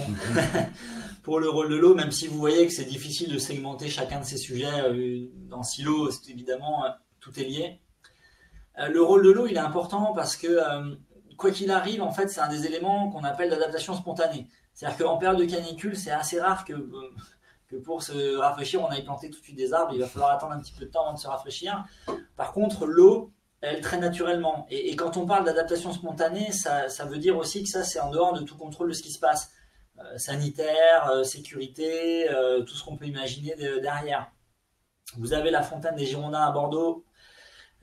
pour le rôle de l'eau, même si vous voyez que c'est difficile de segmenter chacun de ces sujets dans silo, évidemment, tout est lié. Le rôle de l'eau, il est important parce que, quoi qu'il arrive, en fait, c'est un des éléments qu'on appelle l'adaptation spontanée. C'est-à-dire qu'en période de canicule, c'est assez rare que pour se rafraîchir, on aille planter tout de suite des arbres. Il va falloir attendre un petit peu de temps avant de se rafraîchir. Par contre, l'eau, elle très naturellement. Et quand on parle d'adaptation spontanée, ça veut dire aussi que ça, c'est en dehors de tout contrôle de ce qui se passe. Sanitaire, sécurité, tout ce qu'on peut imaginer derrière. Vous avez la fontaine des Girondins à Bordeaux,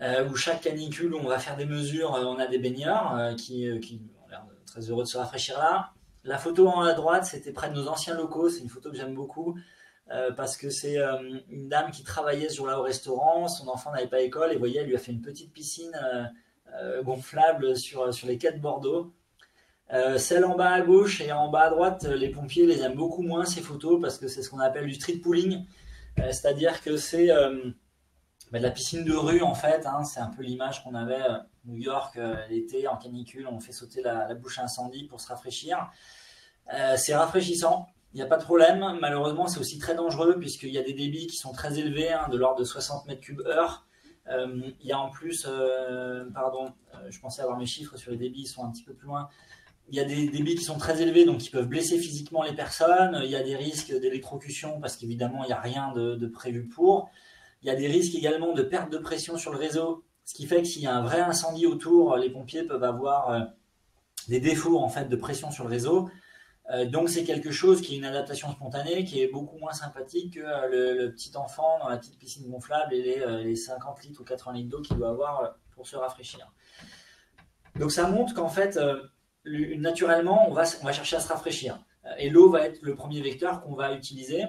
où chaque canicule, on va faire des mesures, on a des baigneurs qui ont l'air très heureux de se rafraîchir là. La photo en haut à droite, c'était près de nos anciens locaux. C'est une photo que j'aime beaucoup parce que c'est une dame qui travaillait ce jour-là au restaurant. Son enfant n'avait pas école et vous voyez, elle lui a fait une petite piscine gonflable sur les quais de Bordeaux. Celle en bas à gauche et en bas à droite, les pompiers les aiment beaucoup moins ces photos parce que c'est ce qu'on appelle du street pooling. C'est-à-dire que c'est de la piscine de rue en fait. C'est un peu l'image qu'on avait à New York l'été en canicule. On fait sauter la bouche à incendie pour se rafraîchir. C'est rafraîchissant, il n'y a pas de problème. Malheureusement, c'est aussi très dangereux puisqu'il y a des débits qui sont très élevés, de l'ordre de 60 mètres cubes heure. Il y a en plus, je pensais avoir mes chiffres sur les débits, ils sont un petit peu plus loin. Il y a des débits qui sont très élevés, donc qui peuvent blesser physiquement les personnes. Il y a des risques d'électrocution parce qu'évidemment, il n'y a rien de prévu pour. Il y a des risques également de perte de pression sur le réseau ce qui fait que s'il y a un vrai incendie autour, les pompiers peuvent avoir des défauts en fait de pression sur le réseau. Donc c'est quelque chose qui est une adaptation spontanée qui est beaucoup moins sympathique que le petit enfant dans la petite piscine gonflable et les 50 litres ou 80 litres d'eau qu'il doit avoir pour se rafraîchir. Donc ça montre qu'en fait, naturellement, on va chercher à se rafraîchir. Et l'eau va être le premier vecteur qu'on va utiliser,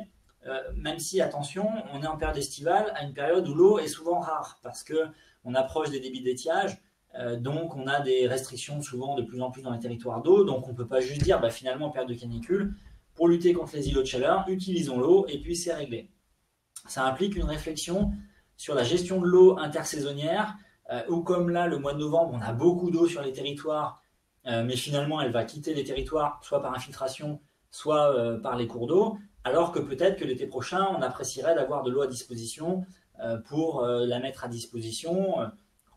même si, attention, on est en période estivale, à une période où l'eau est souvent rare, parce qu'on approche des débits d'étiage, donc on a des restrictions souvent de plus en plus dans les territoires d'eau, donc on ne peut pas juste dire finalement en période de canicule, pour lutter contre les îlots de chaleur, utilisons l'eau et puis c'est réglé. Ça implique une réflexion sur la gestion de l'eau intersaisonnière, où comme là le mois de novembre on a beaucoup d'eau sur les territoires, mais finalement elle va quitter les territoires soit par infiltration, soit par les cours d'eau, alors que peut-être que l'été prochain on apprécierait d'avoir de l'eau à disposition pour la mettre à disposition,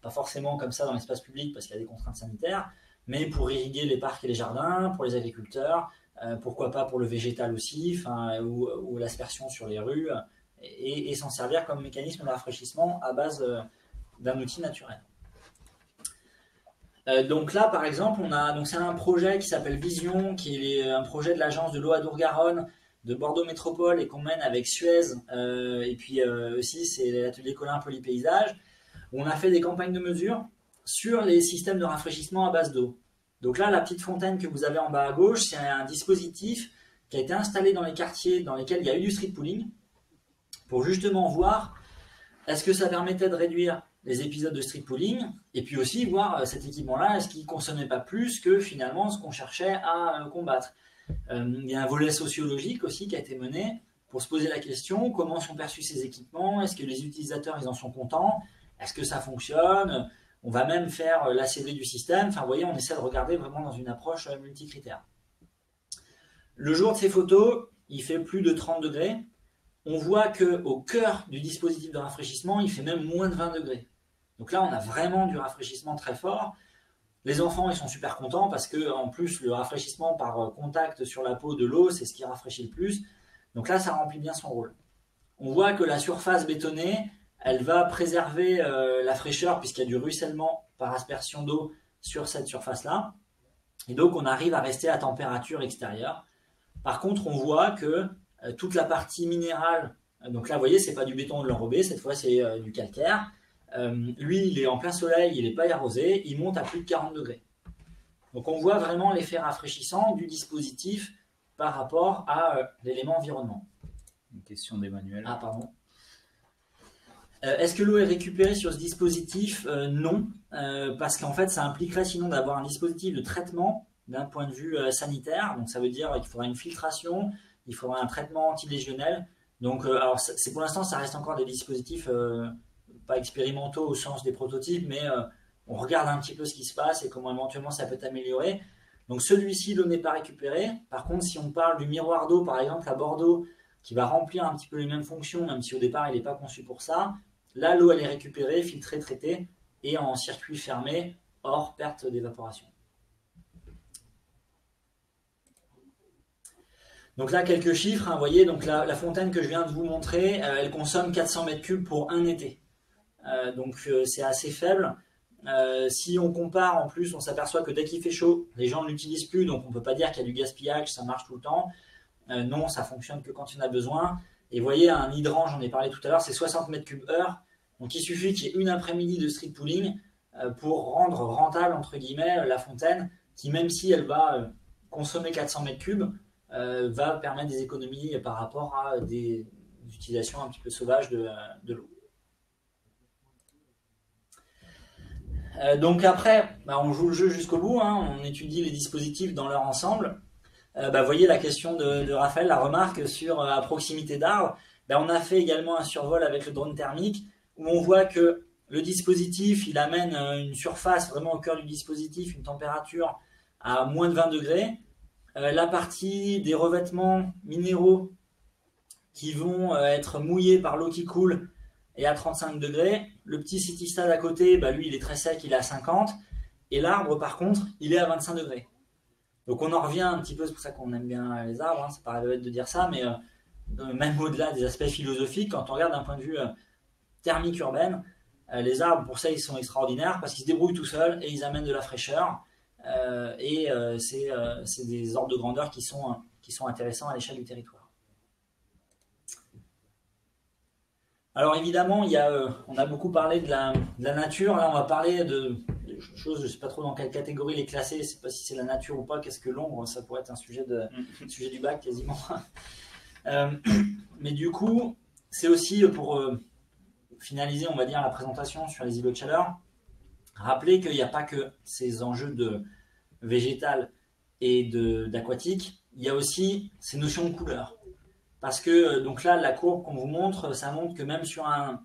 pas forcément comme ça dans l'espace public parce qu'il y a des contraintes sanitaires, mais pour irriguer les parcs et les jardins, pour les agriculteurs, pourquoi pas pour le végétal aussi, ou l'aspersion sur les rues, et s'en servir comme mécanisme de rafraîchissement à base d'un outil naturel. Donc là, par exemple, c'est un projet qui s'appelle Vision, qui est un projet de l'agence de l'eau Adour-Garonne de Bordeaux Métropole et qu'on mène avec Suez, et puis aussi c'est l'atelier Colin Polypaysage, où on a fait des campagnes de mesure sur les systèmes de rafraîchissement à base d'eau. Donc là, la petite fontaine que vous avez en bas à gauche, c'est un dispositif qui a été installé dans les quartiers dans lesquels il y a eu du street pooling, pour justement voir est-ce que ça permettait de réduire les épisodes de street pooling, et puis aussi voir cet équipement-là, est-ce qu'il ne consommait pas plus que finalement ce qu'on cherchait à combattre. Il y a un volet sociologique aussi qui a été mené pour se poser la question, comment sont perçus ces équipements, est-ce que les utilisateurs ils en sont contents, est-ce que ça fonctionne, on va même faire l'ACV du système, enfin vous voyez, on essaie de regarder vraiment dans une approche multicritère. Le jour de ces photos, il fait plus de 30 degrés, on voit qu'au cœur du dispositif de rafraîchissement, il fait même moins de 20 degrés. Donc là, on a vraiment du rafraîchissement très fort. Les enfants, ils sont super contents parce que en plus, le rafraîchissement par contact sur la peau de l'eau, c'est ce qui rafraîchit le plus. Donc là, ça remplit bien son rôle. On voit que la surface bétonnée, elle va préserver la fraîcheur puisqu'il y a du ruissellement par aspersion d'eau sur cette surface-là. Et donc, on arrive à rester à température extérieure. Par contre, on voit que toute la partie minérale, donc là, vous voyez, c'est pas du béton de l'enrobé, cette fois, c'est du calcaire. Lui, il est en plein soleil, il n'est pas arrosé, il monte à plus de 40 degrés. Donc, on voit vraiment l'effet rafraîchissant du dispositif par rapport à l'élément environnement. Une question d'Emmanuel. Ah, pardon. Est-ce que l'eau est récupérée sur ce dispositif? Non, parce qu'en fait, ça impliquerait sinon d'avoir un dispositif de traitement d'un point de vue sanitaire. Donc, ça veut dire qu'il faudra une filtration, il faudra un traitement antilégionnel. Donc, alors, pour l'instant, ça reste encore des dispositifs pas expérimentaux au sens des prototypes, mais on regarde un petit peu ce qui se passe et comment éventuellement ça peut être amélioré. Donc, celui-ci, l'eau n'est pas récupérée. Par contre, si on parle du miroir d'eau, par exemple, à Bordeaux, qui va remplir un petit peu les mêmes fonctions, même si au départ, il n'est pas conçu pour ça, là, l'eau, elle est récupérée, filtrée, traitée, et en circuit fermé, hors perte d'évaporation. Donc là, quelques chiffres, hein, vous voyez, donc la fontaine que je viens de vous montrer, elle consomme 400 m3 pour un été. Donc c'est assez faible. Si on compare, en plus, on s'aperçoit que dès qu'il fait chaud, les gens ne l'utilisent plus, donc on ne peut pas dire qu'il y a du gaspillage, ça marche tout le temps. Non, ça fonctionne que quand il y en a besoin. Et vous voyez, un hydrant, j'en ai parlé tout à l'heure, c'est 60 m3/heure. Donc il suffit qu'il y ait une après-midi de street pooling pour rendre rentable, entre guillemets, la fontaine, qui même si elle va consommer 400 m3, va permettre des économies par rapport à des utilisations un petit peu sauvages de l'eau. Donc après, on joue le jeu jusqu'au bout, hein, on étudie les dispositifs dans leur ensemble. Vous voyez la question de Raphaël, la remarque sur à proximité d'arbres. On a fait également un survol avec le drone thermique où on voit que le dispositif, il amène une surface vraiment au cœur du dispositif, une température à moins de 20 degrés. La partie des revêtements minéraux qui vont être mouillés par l'eau qui coule est à 35 degrés. Le petit citystade à côté, lui, il est très sec, il est à 50. Et l'arbre, par contre, il est à 25 degrés. Donc on en revient un petit peu, c'est pour ça qu'on aime bien les arbres, hein, c'est pas bête de dire ça, mais même au-delà des aspects philosophiques, quand on regarde d'un point de vue thermique urbaine, Les arbres, pour ça, ils sont extraordinaires parce qu'ils se débrouillent tout seuls et ils amènent de la fraîcheur. C'est des ordres de grandeur qui sont intéressants à l'échelle du territoire. Alors évidemment, on a beaucoup parlé de la nature. Là, on va parler de choses, je ne sais pas trop dans quelle catégorie les classer. Je ne sais pas si c'est la nature ou pas. Qu'est-ce que l'ombre? Ça pourrait être un sujet du bac quasiment. Mais du coup, c'est aussi pour finaliser, on va dire, la présentation sur les îlots de chaleur. Rappeler qu'il n'y a pas que ces enjeux de végétal et d'aquatique, il y a aussi ces notions de couleur. Parce que, donc là, la courbe qu'on vous montre, ça montre que même sur un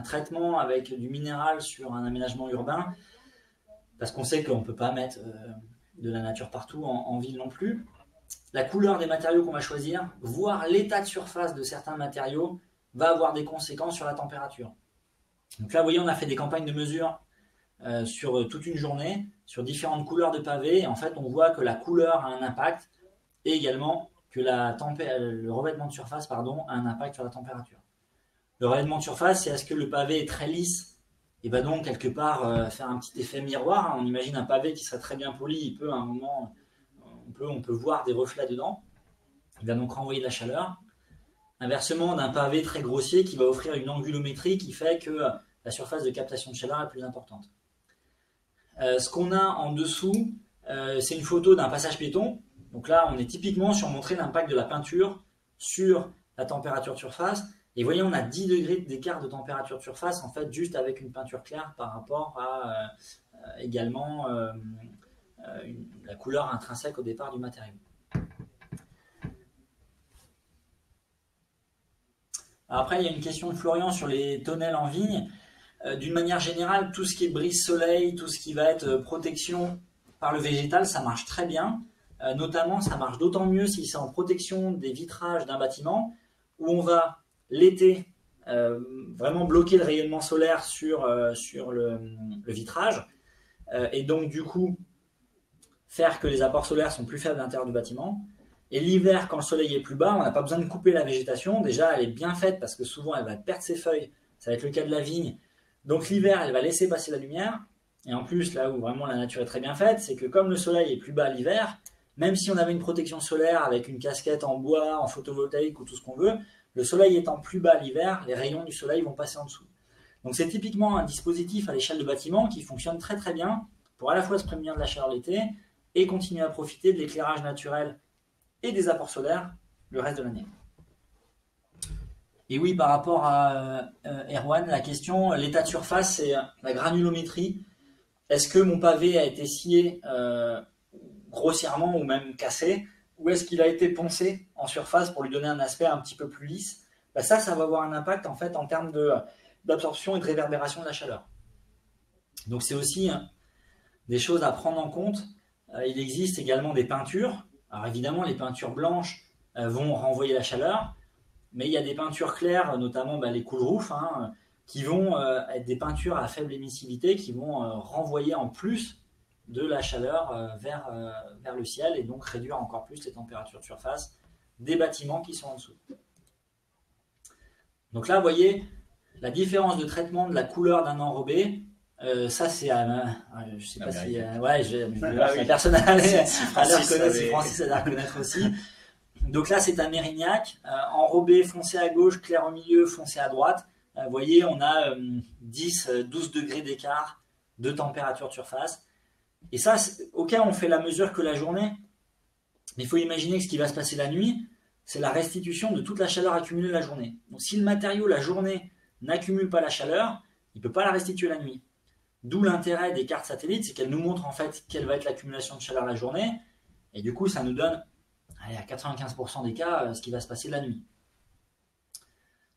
traitement avec du minéral sur un aménagement urbain, parce qu'on sait qu'on ne peut pas mettre de la nature partout en ville non plus, la couleur des matériaux qu'on va choisir, voire l'état de surface de certains matériaux, va avoir des conséquences sur la température. Donc là, vous voyez, on a fait des campagnes de mesure sur toute une journée, sur différentes couleurs de pavés. Et en fait, on voit que la couleur a un impact et également que le revêtement de surface a un impact sur la température. Le revêtement de surface, c'est est-ce que le pavé est très lisse et va donc quelque part faire un petit effet miroir. On imagine un pavé qui serait très bien poli, il peut à un moment, on peut voir des reflets dedans. Il va donc renvoyer de la chaleur. Inversement, d'un pavé très grossier qui va offrir une angulométrie qui fait que la surface de captation de chaleur est plus importante. Ce qu'on a en dessous, c'est une photo d'un passage piéton. Donc là, on est typiquement sur montrer l'impact de la peinture sur la température de surface. Et vous voyez, on a 10 degrés d'écart de température de surface, en fait, juste avec une peinture claire par rapport à également la couleur intrinsèque au départ du matériau. Alors après, il y a une question de Florian sur les tonnelles en vigne. D'une manière générale, tout ce qui est brise-soleil, tout ce qui va être protection par le végétal, ça marche très bien. Notamment, ça marche d'autant mieux si c'est en protection des vitrages d'un bâtiment, où on va l'été vraiment bloquer le rayonnement solaire sur le vitrage, et donc du coup faire que les apports solaires sont plus faibles à l'intérieur du bâtiment. Et l'hiver, quand le soleil est plus bas, on n'a pas besoin de couper la végétation. Déjà, elle est bien faite parce que souvent, elle va perdre ses feuilles. Ça va être le cas de la vigne. Donc l'hiver, elle va laisser passer la lumière. Et en plus, là où vraiment la nature est très bien faite, c'est que comme le soleil est plus bas l'hiver, même si on avait une protection solaire avec une casquette en bois, en photovoltaïque ou tout ce qu'on veut, le soleil étant plus bas l'hiver, les rayons du soleil vont passer en dessous. Donc c'est typiquement un dispositif à l'échelle de bâtiment qui fonctionne très très bien pour à la fois se prémunir de la chaleur l'été et continuer à profiter de l'éclairage naturel et des apports solaires le reste de l'année. Et oui, par rapport à Erwan, la question, l'état de surface, c'est la granulométrie. Est-ce que mon pavé a été scié grossièrement ou même cassé, ou est-ce qu'il a été poncé en surface pour lui donner un aspect un petit peu plus lisse? Ça va avoir un impact en fait en termes d'absorption et de réverbération de la chaleur. Donc c'est aussi des choses à prendre en compte. Il existe également des peintures. Alors évidemment, les peintures blanches vont renvoyer la chaleur, mais il y a des peintures claires, notamment les cool roof, qui vont être des peintures à faible émissivité, qui vont renvoyer en plus de la chaleur vers le ciel et donc réduire encore plus les températures de surface des bâtiments qui sont en dessous. Donc là, vous voyez la différence de traitement de la couleur d'un enrobé. Ça, c'est. Je sais pas si. Personne à le reconnaître, si Francis a le reconnaître aussi. Donc là, c'est un Mérignac, enrobé foncé à gauche, clair au milieu, foncé à droite. Vous voyez, on a 10-12 degrés d'écart de température de surface. Et ça, ok, on fait la mesure que la journée, mais il faut imaginer que ce qui va se passer la nuit, c'est la restitution de toute la chaleur accumulée la journée. Donc si le matériau, la journée, n'accumule pas la chaleur, il ne peut pas la restituer la nuit. D'où l'intérêt des cartes satellites, c'est qu'elles nous montrent en fait quelle va être l'accumulation de chaleur la journée, et du coup, ça nous donne, à 95% des cas, ce qui va se passer la nuit.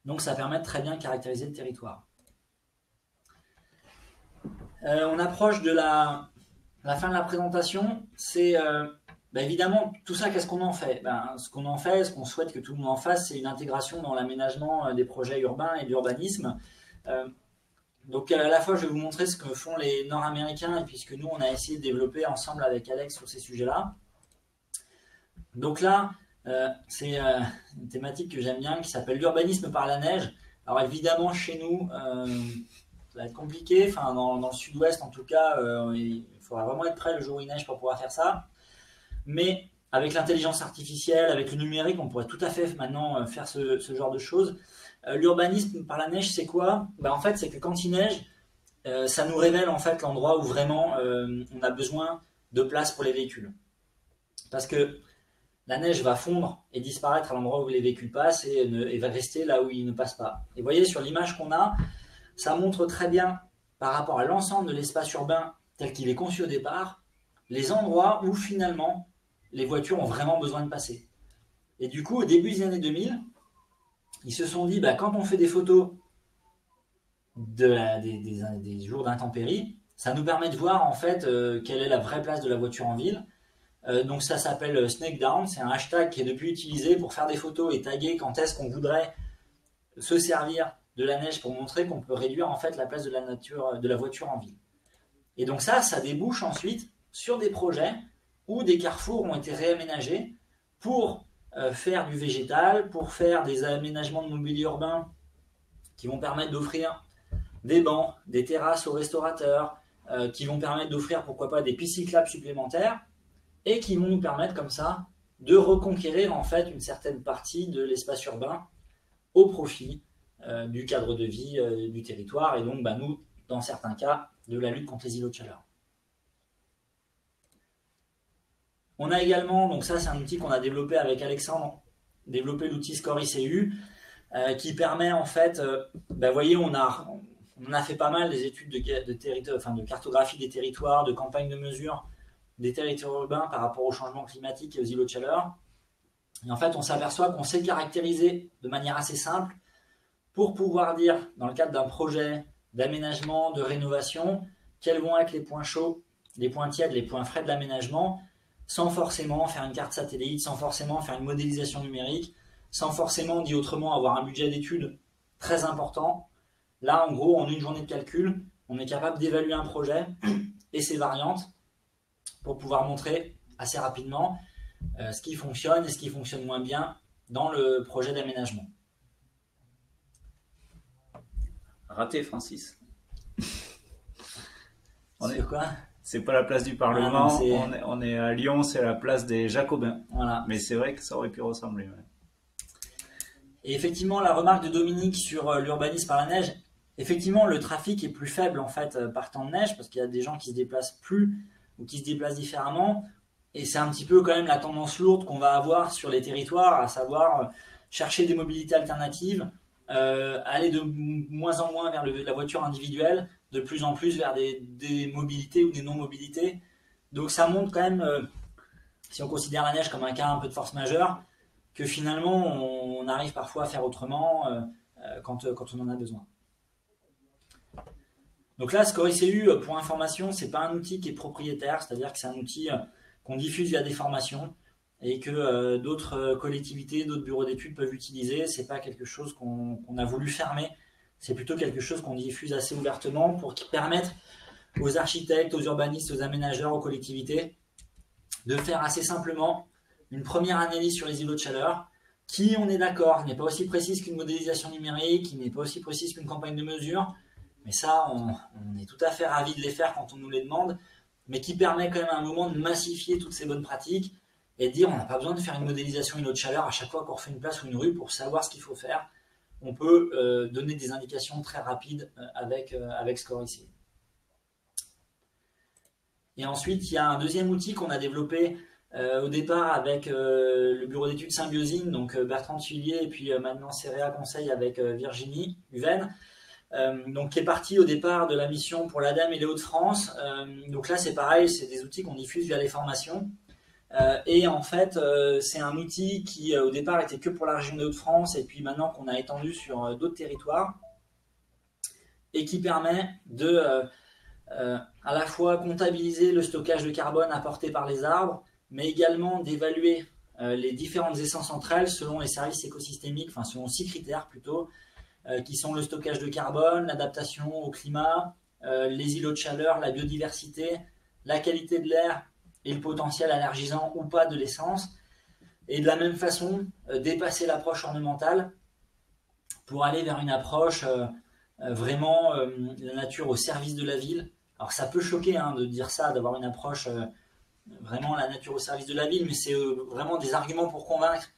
Donc ça permet de très bien caractériser le territoire. On approche de la fin de la présentation. C'est évidemment tout ça, qu'est-ce qu'on en fait? Ce qu'on en fait, ce qu'on souhaite que tout le monde en fasse, c'est une intégration dans l'aménagement des projets urbains et d'urbanisme. Donc à la fois, je vais vous montrer ce que font les Nord-Américains et puis ce que nous, on a essayé de développer ensemble avec Alex sur ces sujets-là. Donc là, c'est une thématique que j'aime bien qui s'appelle l'urbanisme par la neige. Alors évidemment, chez nous, Ça va être compliqué. Enfin, dans le sud-ouest, en tout cas, il faudra vraiment être prêt le jour où il neige pour pouvoir faire ça. Mais avec l'intelligence artificielle, avec le numérique, on pourrait tout à fait maintenant faire ce genre de choses. L'urbanisme par la neige, c'est quoi? En fait, c'est que quand il neige, ça nous révèle en fait l'endroit où vraiment on a besoin de place pour les véhicules. Parce que la neige va fondre et disparaître à l'endroit où les véhicules passent et va rester là où ils ne passent pas. Et vous voyez, sur l'image qu'on a, ça montre très bien, par rapport à l'ensemble de l'espace urbain tel qu'il est conçu au départ, les endroits où finalement les voitures ont vraiment besoin de passer. Et du coup, au début des années 2000, ils se sont dit, quand on fait des photos des jours d'intempéries, ça nous permet de voir en fait quelle est la vraie place de la voiture en ville. Donc ça s'appelle Snake Down, c'est un hashtag qui est depuis utilisé pour faire des photos et taguer quand est-ce qu'on voudrait se servir de la neige pour montrer qu'on peut réduire en fait la place de la voiture en ville. Et donc ça débouche ensuite sur des projets où des carrefours ont été réaménagés pour faire du végétal, pour faire des aménagements de mobilier urbain qui vont permettre d'offrir des bancs, des terrasses aux restaurateurs, qui vont permettre d'offrir pourquoi pas des pistes cyclables supplémentaires et qui vont nous permettre comme ça de reconquérir en fait une certaine partie de l'espace urbain au profit du cadre de vie du territoire et donc nous, dans certains cas, de la lutte contre les îlots de chaleur. On a également, donc ça c'est un outil qu'on a développé avec Alexandre, développé l'outil Score ICU qui permet en fait, vous voyez, on a fait pas mal des études de cartographie des territoires, de campagne de mesure des territoires urbains par rapport au changement climatique et aux îlots de chaleur. Et en fait, on s'aperçoit qu'on sait caractériser de manière assez simple pour pouvoir dire, dans le cadre d'un projet d'aménagement, de rénovation, quels vont être les points chauds, les points tièdes, les points frais de l'aménagement, sans forcément faire une carte satellite, sans forcément faire une modélisation numérique, sans forcément, dit autrement, avoir un budget d'études très important. Là, en gros, en une journée de calcul, on est capable d'évaluer un projet et ses variantes pour pouvoir montrer assez rapidement ce qui fonctionne et ce qui fonctionne moins bien dans le projet d'aménagement. Raté, Francis. C'est pas la place du Parlement, on est à Lyon, c'est la place des Jacobins. Voilà. Mais c'est vrai que ça aurait pu ressembler. Ouais. Et effectivement, la remarque de Dominique sur l'urbanisme par la neige, effectivement, le trafic est plus faible en fait par temps de neige parce qu'il y a des gens qui se déplacent plus ou qui se déplacent différemment. Et c'est un petit peu quand même la tendance lourde qu'on va avoir sur les territoires, à savoir chercher des mobilités alternatives, aller de moins en moins vers la voiture individuelle, de plus en plus vers des mobilités ou des non-mobilités. Donc ça montre quand même, si on considère la neige comme un cas un peu de force majeure, que finalement on arrive parfois à faire autrement quand on en a besoin. Donc là, Score ICU, pour information, c'est pas un outil qui est propriétaire, c'est-à-dire que c'est un outil qu'on diffuse via des formations et que d'autres collectivités, d'autres bureaux d'études peuvent utiliser. C'est pas quelque chose qu'on a voulu fermer, c'est plutôt quelque chose qu'on diffuse assez ouvertement pour permettre aux architectes, aux urbanistes, aux aménageurs, aux collectivités de faire assez simplement une première analyse sur les îlots de chaleur qui, on est d'accord, n'est pas aussi précise qu'une modélisation numérique, qui n'est pas aussi précise qu'une campagne de mesure, mais ça, on est tout à fait ravis de les faire quand on nous les demande, mais qui permet quand même à un moment de massifier toutes ces bonnes pratiques et de dire on n'a pas besoin de faire une modélisation îlot de chaleur à chaque fois qu'on refait une place ou une rue pour savoir ce qu'il faut faire. On peut donner des indications très rapides avec Score ICU. Et ensuite, il y a un deuxième outil qu'on a développé au départ avec le bureau d'études Symbiosine, donc Bertrand Tuillier et puis maintenant Céréa Conseil avec Virginie Huven. Donc qui est parti au départ de la mission pour l'ADEME et les Hauts-de-France. Donc là c'est pareil, c'est des outils qu'on diffuse via les formations. Et en fait c'est un outil qui au départ était que pour la région des Hauts-de-France et puis maintenant qu'on a étendu sur d'autres territoires et qui permet de à la fois comptabiliser le stockage de carbone apporté par les arbres, mais également d'évaluer les différentes essences entre elles selon les services écosystémiques, enfin selon 6 critères plutôt, qui sont le stockage de carbone, l'adaptation au climat, les îlots de chaleur, la biodiversité, la qualité de l'air et le potentiel allergisant ou pas de l'essence. Et de la même façon, dépasser l'approche ornementale pour aller vers une approche vraiment la nature au service de la ville. Alors ça peut choquer hein, de dire ça, d'avoir une approche vraiment la nature au service de la ville, mais c'est vraiment des arguments pour convaincre.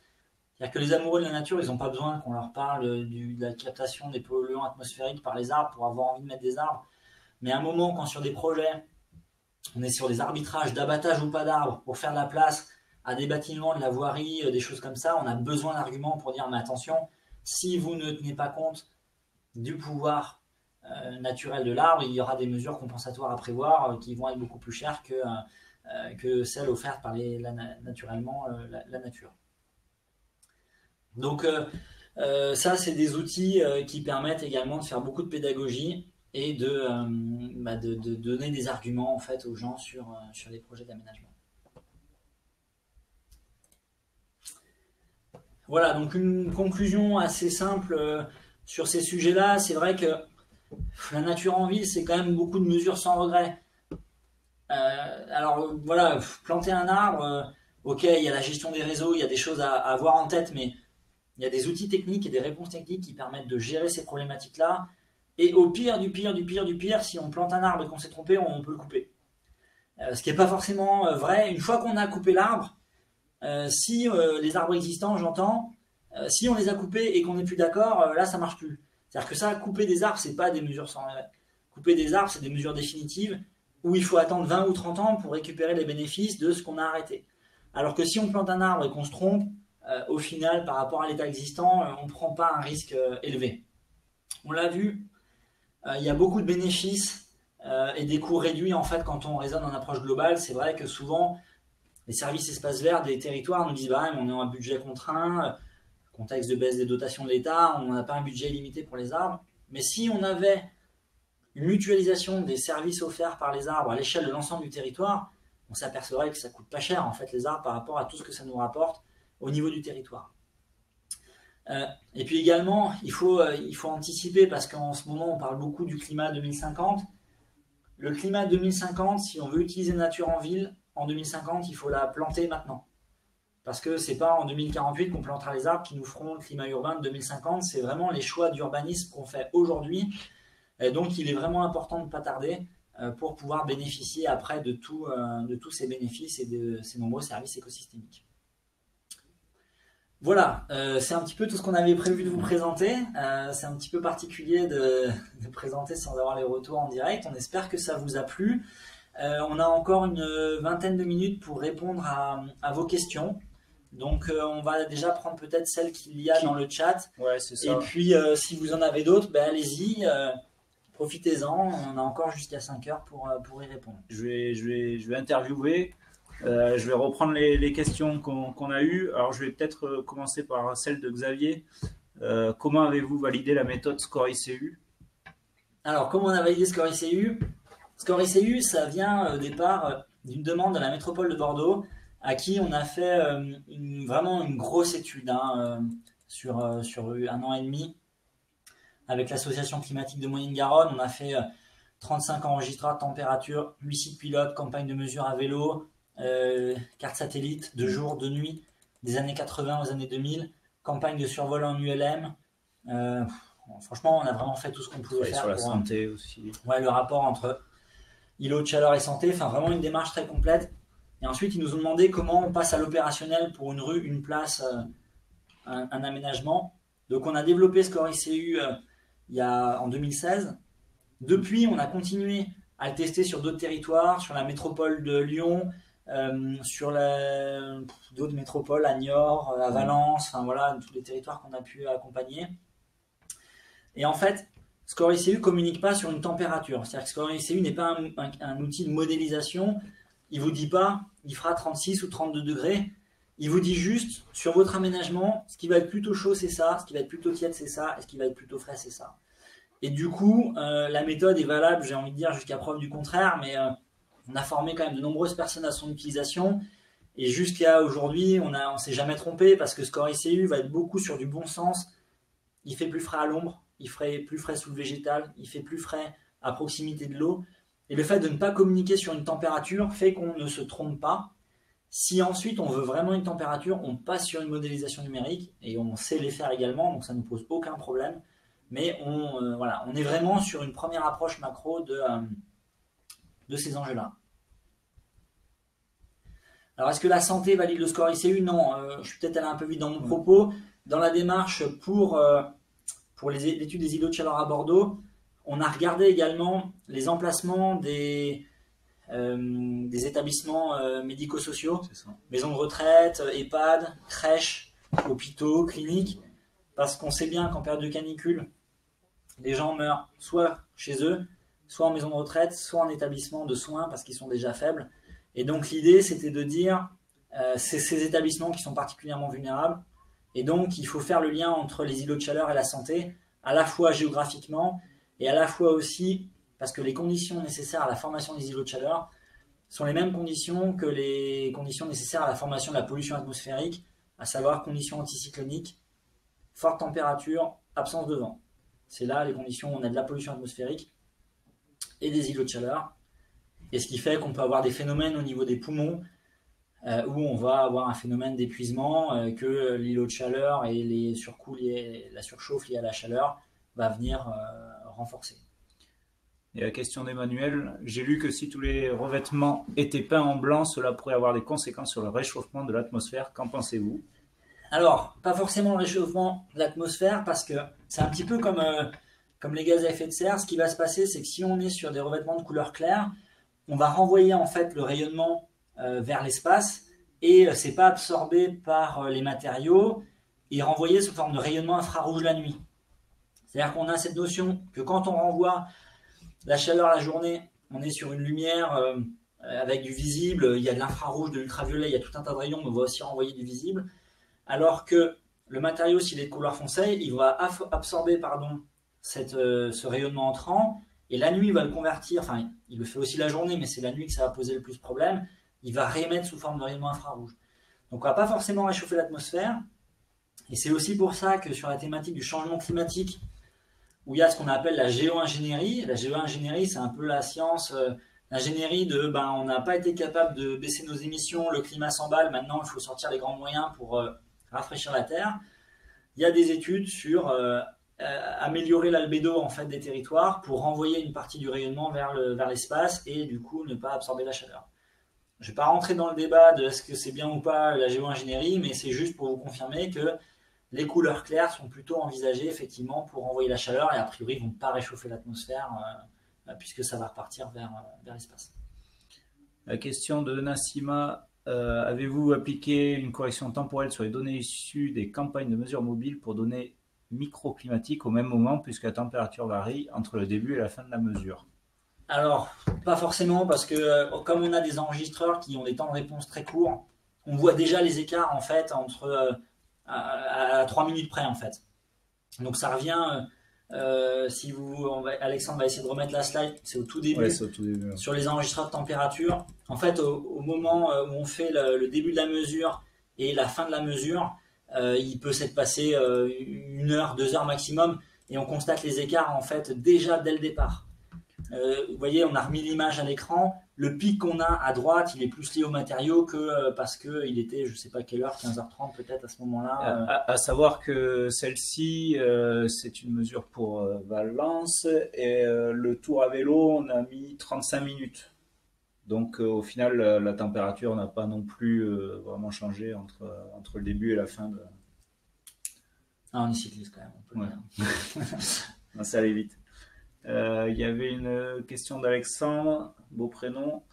C'est-à-dire que les amoureux de la nature, ils n'ont pas besoin qu'on leur parle de la captation des polluants atmosphériques par les arbres pour avoir envie de mettre des arbres. Mais à un moment, quand sur des projets, on est sur des arbitrages d'abattage ou pas d'arbres pour faire de la place à des bâtiments, de la voirie, des choses comme ça, on a besoin d'arguments pour dire mais attention, si vous ne tenez pas compte du pouvoir naturel de l'arbre, il y aura des mesures compensatoires à prévoir qui vont être beaucoup plus chères que celles offertes par naturellement la nature. Donc ça, c'est des outils qui permettent également de faire beaucoup de pédagogie et de donner des arguments en fait, aux gens sur les projets d'aménagement. Voilà, donc une conclusion assez simple sur ces sujets-là. C'est vrai que la nature en ville, c'est quand même beaucoup de mesures sans regret. Alors voilà, planter un arbre, ok, il y a la gestion des réseaux, il y a des choses à avoir en tête, mais il y a des outils techniques et des réponses techniques qui permettent de gérer ces problématiques-là. Et au pire du pire, si on plante un arbre et qu'on s'est trompé, on peut le couper. Ce qui n'est pas forcément vrai. Une fois qu'on a coupé l'arbre, si les arbres existants, j'entends, si on les a coupés et qu'on n'est plus d'accord, là ça marche plus. C'est-à-dire que ça, couper des arbres, c'est pas des mesures sans regret. Couper des arbres, c'est des mesures définitives où il faut attendre 20 ou 30 ans pour récupérer les bénéfices de ce qu'on a arrêté. Alors que si on plante un arbre et qu'on se trompe, au final, par rapport à l'état existant, on ne prend pas un risque élevé. On l'a vu, il y a beaucoup de bénéfices et des coûts réduits en fait quand on raisonne en approche globale. C'est vrai que souvent, les services espaces verts des territoires nous disent bah, on est en un budget contraint, contexte de baisse des dotations de l'État, on n'a pas un budget limité pour les arbres. Mais si on avait une mutualisation des services offerts par les arbres à l'échelle de l'ensemble du territoire, on s'apercevrait que ça coûte pas cher en fait les arbres par rapport à tout ce que ça nous rapporte au niveau du territoire. Et puis également, il faut anticiper parce qu'en ce moment, on parle beaucoup du climat 2050. Le climat 2050, si on veut utiliser la nature en ville, en 2050, il faut la planter maintenant. Parce que c'est pas en 2048 qu'on plantera les arbres qui nous feront le climat urbain de 2050, c'est vraiment les choix d'urbanisme qu'on fait aujourd'hui. Et donc, il est vraiment important de ne pas tarder pour pouvoir bénéficier après de tous ces bénéfices et de ces nombreux services écosystémiques. Voilà, c'est un petit peu tout ce qu'on avait prévu de vous présenter. C'est un petit peu particulier de présenter sans avoir les retours en direct. On espère que ça vous a plu. On a encore une vingtaine de minutes pour répondre à vos questions. Donc on va déjà prendre peut-être celles qu'il y a dans le chat. Ouais, c'est ça. Et puis si vous en avez d'autres, ben, allez-y, profitez-en. On a encore jusqu'à 5 heures pour y répondre. Je vais interviewer. Je vais reprendre les questions qu'on a eues. Alors, je vais peut-être commencer par celle de Xavier. Comment avez-vous validé la méthode Score ICU? Alors, comment on a validé Score ICU? Score ICU, ça vient au départ d'une demande de la métropole de Bordeaux, à qui on a fait vraiment une grosse étude sur 1 an et demi. Avec l'association climatique de Moyenne-Garonne, on a fait 35 enregistreurs de température, 8 sites pilotes, campagne de mesure à vélo, carte satellite de jour, de nuit, des années 80 aux années 2000, campagne de survol en ULM. Franchement, on a vraiment fait tout ce qu'on pouvait faire. Sur la santé aussi. Ouais, le rapport entre îlot de chaleur et santé, enfin vraiment une démarche très complète. Et ensuite, ils nous ont demandé comment on passe à l'opérationnel pour une rue, une place, un aménagement. Donc on a développé Score ICU en 2016. Depuis, on a continué à le tester sur d'autres territoires, sur la métropole de Lyon, sur d'autres métropoles, à Niort, à Valence, enfin voilà, tous les territoires qu'on a pu accompagner. Et en fait, Score ICU ne communique pas sur une température. C'est-à-dire que Score ICU n'est pas un outil de modélisation. Il ne vous dit pas, il fera 36 ou 32 degrés. Il vous dit juste, sur votre aménagement, ce qui va être plutôt chaud, c'est ça, ce qui va être plutôt tiède, c'est ça, et ce qui va être plutôt frais, c'est ça. Et du coup, la méthode est valable, j'ai envie de dire, jusqu'à preuve du contraire, mais on a formé quand même de nombreuses personnes à son utilisation. Et jusqu'à aujourd'hui, on ne s'est jamais trompé parce que Score ICU va être beaucoup sur du bon sens. Il fait plus frais à l'ombre, il fait plus frais sous le végétal, il fait plus frais à proximité de l'eau. Et le fait de ne pas communiquer sur une température fait qu'on ne se trompe pas. Si ensuite on veut vraiment une température, on passe sur une modélisation numérique et on sait les faire également, donc ça ne pose aucun problème. Mais voilà, on est vraiment sur une première approche macro de ces enjeux-là. Alors, est-ce que la santé valide le score ICU? Non, je suis peut-être allé un peu vite dans mon propos. Dans la démarche pour l'étude des îlots de chaleur à Bordeaux, on a regardé également les emplacements des établissements médico-sociaux, maisons de retraite, EHPAD, crèches, hôpitaux, cliniques, parce qu'on sait bien qu'en période de canicule, les gens meurent soit chez eux, soit en maison de retraite, soit en établissement de soins parce qu'ils sont déjà faibles. Et donc l'idée, c'était de dire, c'est ces établissements qui sont particulièrement vulnérables, et donc il faut faire le lien entre les îlots de chaleur et la santé, à la fois géographiquement, et à la fois aussi parce que les conditions nécessaires à la formation des îlots de chaleur sont les mêmes conditions que les conditions nécessaires à la formation de la pollution atmosphérique, à savoir conditions anticycloniques, forte température, absence de vent. C'est là les conditions où on a de la pollution atmosphérique et des îlots de chaleur. Et ce qui fait qu'on peut avoir des phénomènes au niveau des poumons où on va avoir un phénomène d'épuisement que l'îlot de chaleur et les surcoûts la surchauffe liée à la chaleur va venir renforcer. Et la question d'Emmanuel, j'ai lu que si tous les revêtements étaient peints en blanc, cela pourrait avoir des conséquences sur le réchauffement de l'atmosphère. Qu'en pensez-vous? Alors, pas forcément le réchauffement de l'atmosphère, parce que c'est un petit peu comme les gaz à effet de serre. Ce qui va se passer, c'est que si on est sur des revêtements de couleur claire, on va renvoyer en fait le rayonnement vers l'espace, et c'est pas absorbé par les matériaux et renvoyé sous forme de rayonnement infrarouge la nuit. C'est-à-dire qu'on a cette notion que quand on renvoie la chaleur la journée, on est sur une lumière avec du visible, il y a de l'infrarouge, de l'ultraviolet, il y a tout un tas de rayons, mais on va aussi renvoyer du visible. Alors que le matériau, s'il est de couleur foncée, il va absorber ce rayonnement entrant, et la nuit il va le convertir, enfin il le fait aussi la journée, mais c'est la nuit que ça va poser le plus de problème, il va réémettre sous forme de rayonnement infrarouge. Donc on ne va pas forcément réchauffer l'atmosphère, et c'est aussi pour ça que sur la thématique du changement climatique, où il y a ce qu'on appelle la géo-ingénierie. La géo-ingénierie, c'est un peu la science, l'ingénierie de on n'a pas été capable de baisser nos émissions, le climat s'emballe, maintenant il faut sortir les grands moyens pour rafraîchir la Terre. Il y a des études sur améliorer l'albédo en fait, des territoires pour renvoyer une partie du rayonnement vers l'espace et du coup ne pas absorber la chaleur. Je ne vais pas rentrer dans le débat de est-ce que c'est bien ou pas la géo-ingénierie, mais c'est juste pour vous confirmer que les couleurs claires sont plutôt envisagées effectivement pour renvoyer la chaleur et a priori ils ne vont pas réchauffer l'atmosphère puisque ça va repartir vers l'espace. La question de Nassima, avez-vous appliqué une correction temporelle sur les données issues des campagnes de mesures mobiles pour données microclimatiques au même moment puisque la température varie entre le début et la fin de la mesure? Alors, pas forcément parce que comme on a des enregistreurs qui ont des temps de réponse très courts, on voit déjà les écarts en fait entre à 3 minutes près en fait. Donc ça revient, Alexandre va essayer de remettre la slide, c'est au tout début, ouais, c'est au tout début. Sur les enregistreurs de température. En fait, au moment où on fait le début de la mesure et la fin de la mesure, il peut s'être passé 1 heure, 2 heures maximum, et on constate les écarts en fait déjà dès le départ. Vous voyez, on a remis l'image à l'écran. Le pic qu'on a à droite, il est plus lié au matériau que parce qu'il était, je ne sais pas quelle heure, 15h30 peut-être à ce moment-là. À savoir que celle-ci, c'est une mesure pour Valence et le tour à vélo, on a mis 35 minutes. Donc au final, la température n'a pas non plus vraiment changé entre le début et la fin de... Ah, on est cycliste quand même, on peut le dire. Ça allait vite. Il y avait une question d'Alexandre, beau prénom.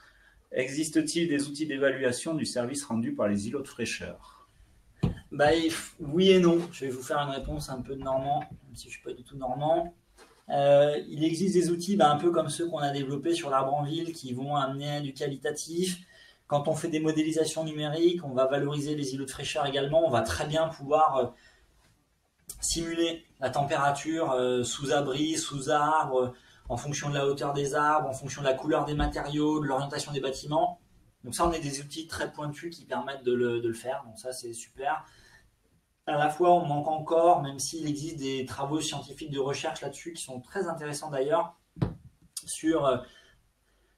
Existe-t-il des outils d'évaluation du service rendu par les îlots de fraîcheur? Oui et non. Je vais vous faire une réponse un peu de normand, même si je ne suis pas du tout normand. Il existe des outils un peu comme ceux qu'on a développés sur l'Arbre en Ville qui vont amener du qualitatif. Quand on fait des modélisations numériques, on va valoriser les îlots de fraîcheur également. On va très bien pouvoir simuler la température sous abri, sous arbre, en fonction de la hauteur des arbres, en fonction de la couleur des matériaux, de l'orientation des bâtiments. Donc ça, on a des outils très pointus qui permettent de le faire. Donc ça, c'est super. À la fois, on manque encore, même s'il existe des travaux scientifiques de recherche là-dessus qui sont très intéressants d'ailleurs, sur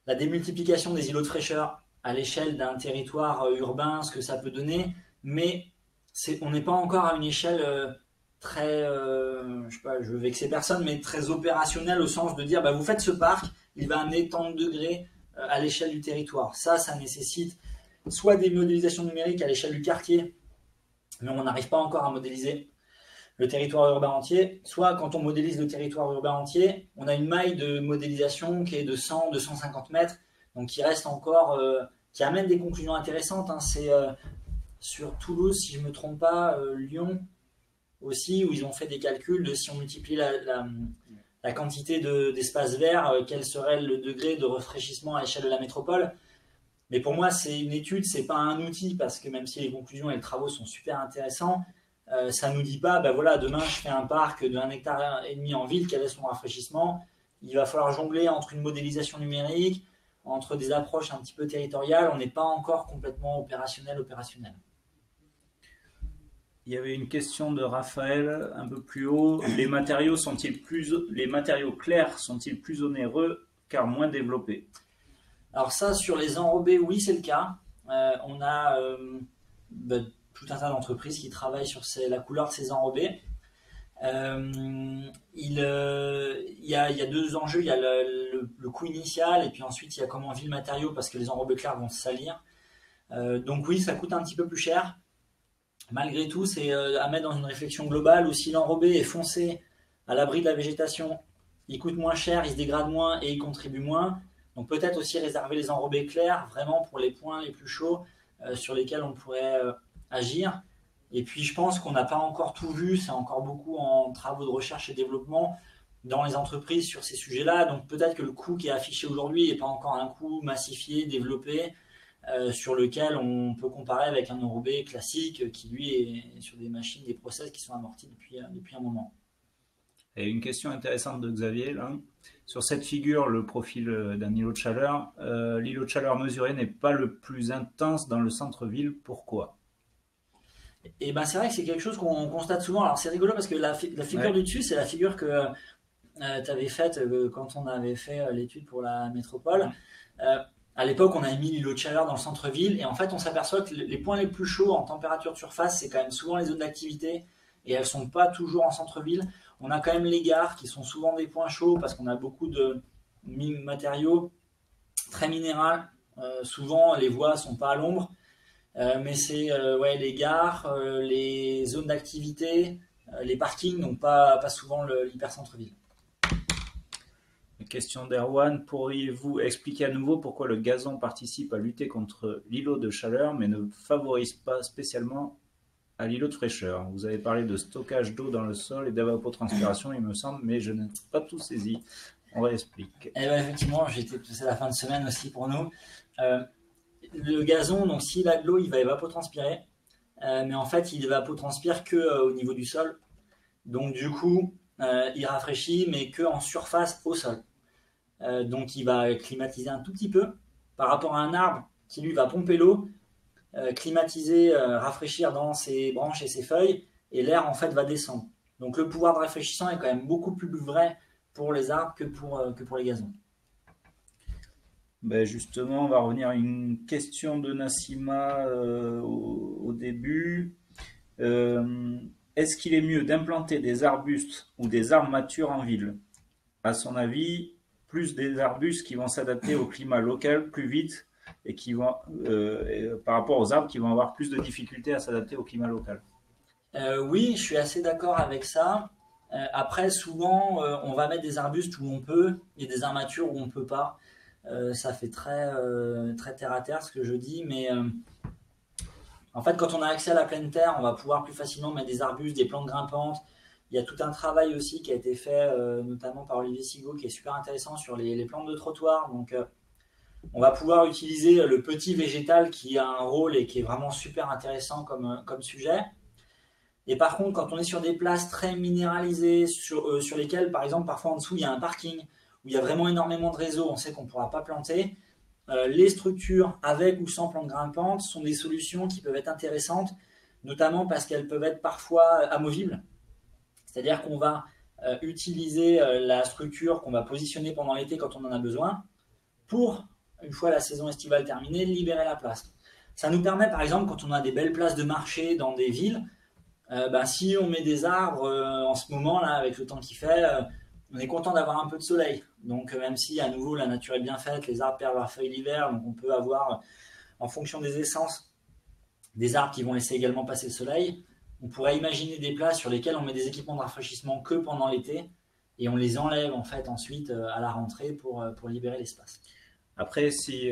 la démultiplication des îlots de fraîcheur à l'échelle d'un territoire urbain, ce que ça peut donner. Mais on n'est pas encore à une échelle très, je sais pas, je veux vexer personne, mais très opérationnel au sens de dire, bah, vous faites ce parc, il va amener tant de degrés à l'échelle du territoire. Ça nécessite soit des modélisations numériques à l'échelle du quartier, mais on n'arrive pas encore à modéliser le territoire urbain entier, soit quand on modélise le territoire urbain entier, on a une maille de modélisation qui est de 100, 250 mètres, donc qui reste encore, qui amène des conclusions intéressantes. Hein. C'est sur Toulouse, si je ne me trompe pas, Lyon aussi, où ils ont fait des calculs de si on multiplie la quantité d'espace vert, quel serait le degré de rafraîchissement à l'échelle de la métropole. Mais pour moi, c'est une étude, c'est pas un outil, parce que même si les conclusions et les travaux sont super intéressants, ça nous dit pas, ben voilà, demain je fais un parc de 1,5 hectare en ville, quel est son rafraîchissement. Il va falloir jongler entre une modélisation numérique, entre des approches un petit peu territoriales. On n'est pas encore complètement opérationnel. Il y avait une question de Raphaël un peu plus haut. Les matériaux clairs sont-ils plus onéreux car moins développés? Alors ça, sur les enrobés, oui, c'est le cas. On a tout un tas d'entreprises qui travaillent sur la couleur de ces enrobés. Il y a deux enjeux. Il y a le coût initial et puis ensuite il y a comment on vit le matériau parce que les enrobés clairs vont se salir. Donc oui, ça coûte un petit peu plus cher. Malgré tout, c'est à mettre dans une réflexion globale où si l'enrobé est foncé à l'abri de la végétation, il coûte moins cher, il se dégrade moins et il contribue moins. Donc peut-être aussi réserver les enrobés clairs vraiment pour les points les plus chauds sur lesquels on pourrait agir. Et puis je pense qu'on n'a pas encore tout vu, c'est encore beaucoup en travaux de recherche et développement dans les entreprises sur ces sujets-là. Donc peut-être que le coût qui est affiché aujourd'hui n'est pas encore un coût massifié, développé, sur lequel on peut comparer avec un enrobé classique qui lui est sur des machines, des process qui sont amortis depuis un moment. Et une question intéressante de Xavier là. Sur cette figure, le profil d'un îlot de chaleur, l'îlot de chaleur mesuré n'est pas le plus intense dans le centre-ville. Pourquoi? Et ben c'est vrai que c'est quelque chose qu'on constate souvent. Alors c'est rigolo parce que la figure du dessus, c'est la figure que tu avais faite quand on avait fait l'étude pour la métropole. À l'époque, on avait mis l'îlot de chaleur dans le centre-ville et en fait, on s'aperçoit que les points les plus chauds en température de surface, c'est quand même souvent les zones d'activité et elles sont pas toujours en centre-ville. On a quand même les gares qui sont souvent des points chauds parce qu'on a beaucoup de matériaux très minéraux. Souvent, les voies sont pas à l'ombre. Mais c'est les gares, les zones d'activité, les parkings, donc pas souvent l'hyper-centre-ville. Question d'Erwan, pourriez-vous expliquer à nouveau pourquoi le gazon participe à lutter contre l'îlot de chaleur mais ne favorise pas spécialement à l'îlot de fraîcheur? Vous avez parlé de stockage d'eau dans le sol et d'évapotranspiration, il me semble, mais je n'ai pas tout saisi. On réexplique. Eh ben, effectivement, c'est la fin de semaine aussi pour nous. Le gazon, donc s'il a de l'eau, il va évapotranspirer, mais en fait, il évapotranspire que au niveau du sol. Donc du coup, il rafraîchit, mais que en surface au sol. Donc il va climatiser un tout petit peu par rapport à un arbre qui lui va pomper l'eau, climatiser, rafraîchir dans ses branches et ses feuilles, et l'air en fait va descendre. Donc le pouvoir de rafraîchissant est quand même beaucoup plus vrai pour les arbres que pour les gazons. Ben justement, on va revenir à une question de Nassima au début. Est-ce qu'il est mieux d'implanter des arbustes ou des arbres matures en ville? À son avis, plus des arbustes qui vont s'adapter au climat local plus vite et qui vont, par rapport aux arbres qui vont avoir plus de difficultés à s'adapter au climat local. Oui, je suis assez d'accord avec ça. Après, souvent, on va mettre des arbustes où on peut et des arbres matures où on ne peut pas. Ça fait très terre à terre ce que je dis, mais en fait, quand on a accès à la pleine terre, on va pouvoir plus facilement mettre des arbustes, des plantes grimpantes. Il y a tout un travail aussi qui a été fait, notamment par Olivier Sigaud, qui est super intéressant sur les plantes de trottoir. Donc, on va pouvoir utiliser le petit végétal qui a un rôle et qui est vraiment super intéressant comme sujet. Et par contre, quand on est sur des places très minéralisées, sur lesquelles, par exemple, parfois en dessous, il y a un parking, où il y a vraiment énormément de réseaux, on sait qu'on ne pourra pas planter. Les structures avec ou sans plantes grimpantes sont des solutions qui peuvent être intéressantes, notamment parce qu'elles peuvent être parfois amovibles. C'est-à-dire qu'on va utiliser la structure qu'on va positionner pendant l'été quand on en a besoin pour, une fois la saison estivale terminée, libérer la place. Ça nous permet, par exemple, quand on a des belles places de marché dans des villes, Si on met des arbres en ce moment, là, avec le temps qu'il fait, on est content d'avoir un peu de soleil. Donc même si à nouveau la nature est bien faite, les arbres perdent leurs feuilles l'hiver, donc on peut avoir, en fonction des essences, des arbres qui vont laisser également passer le soleil. On pourrait imaginer des places sur lesquelles on met des équipements de rafraîchissement que pendant l'été et on les enlève en fait ensuite à la rentrée pour libérer l'espace. Après, si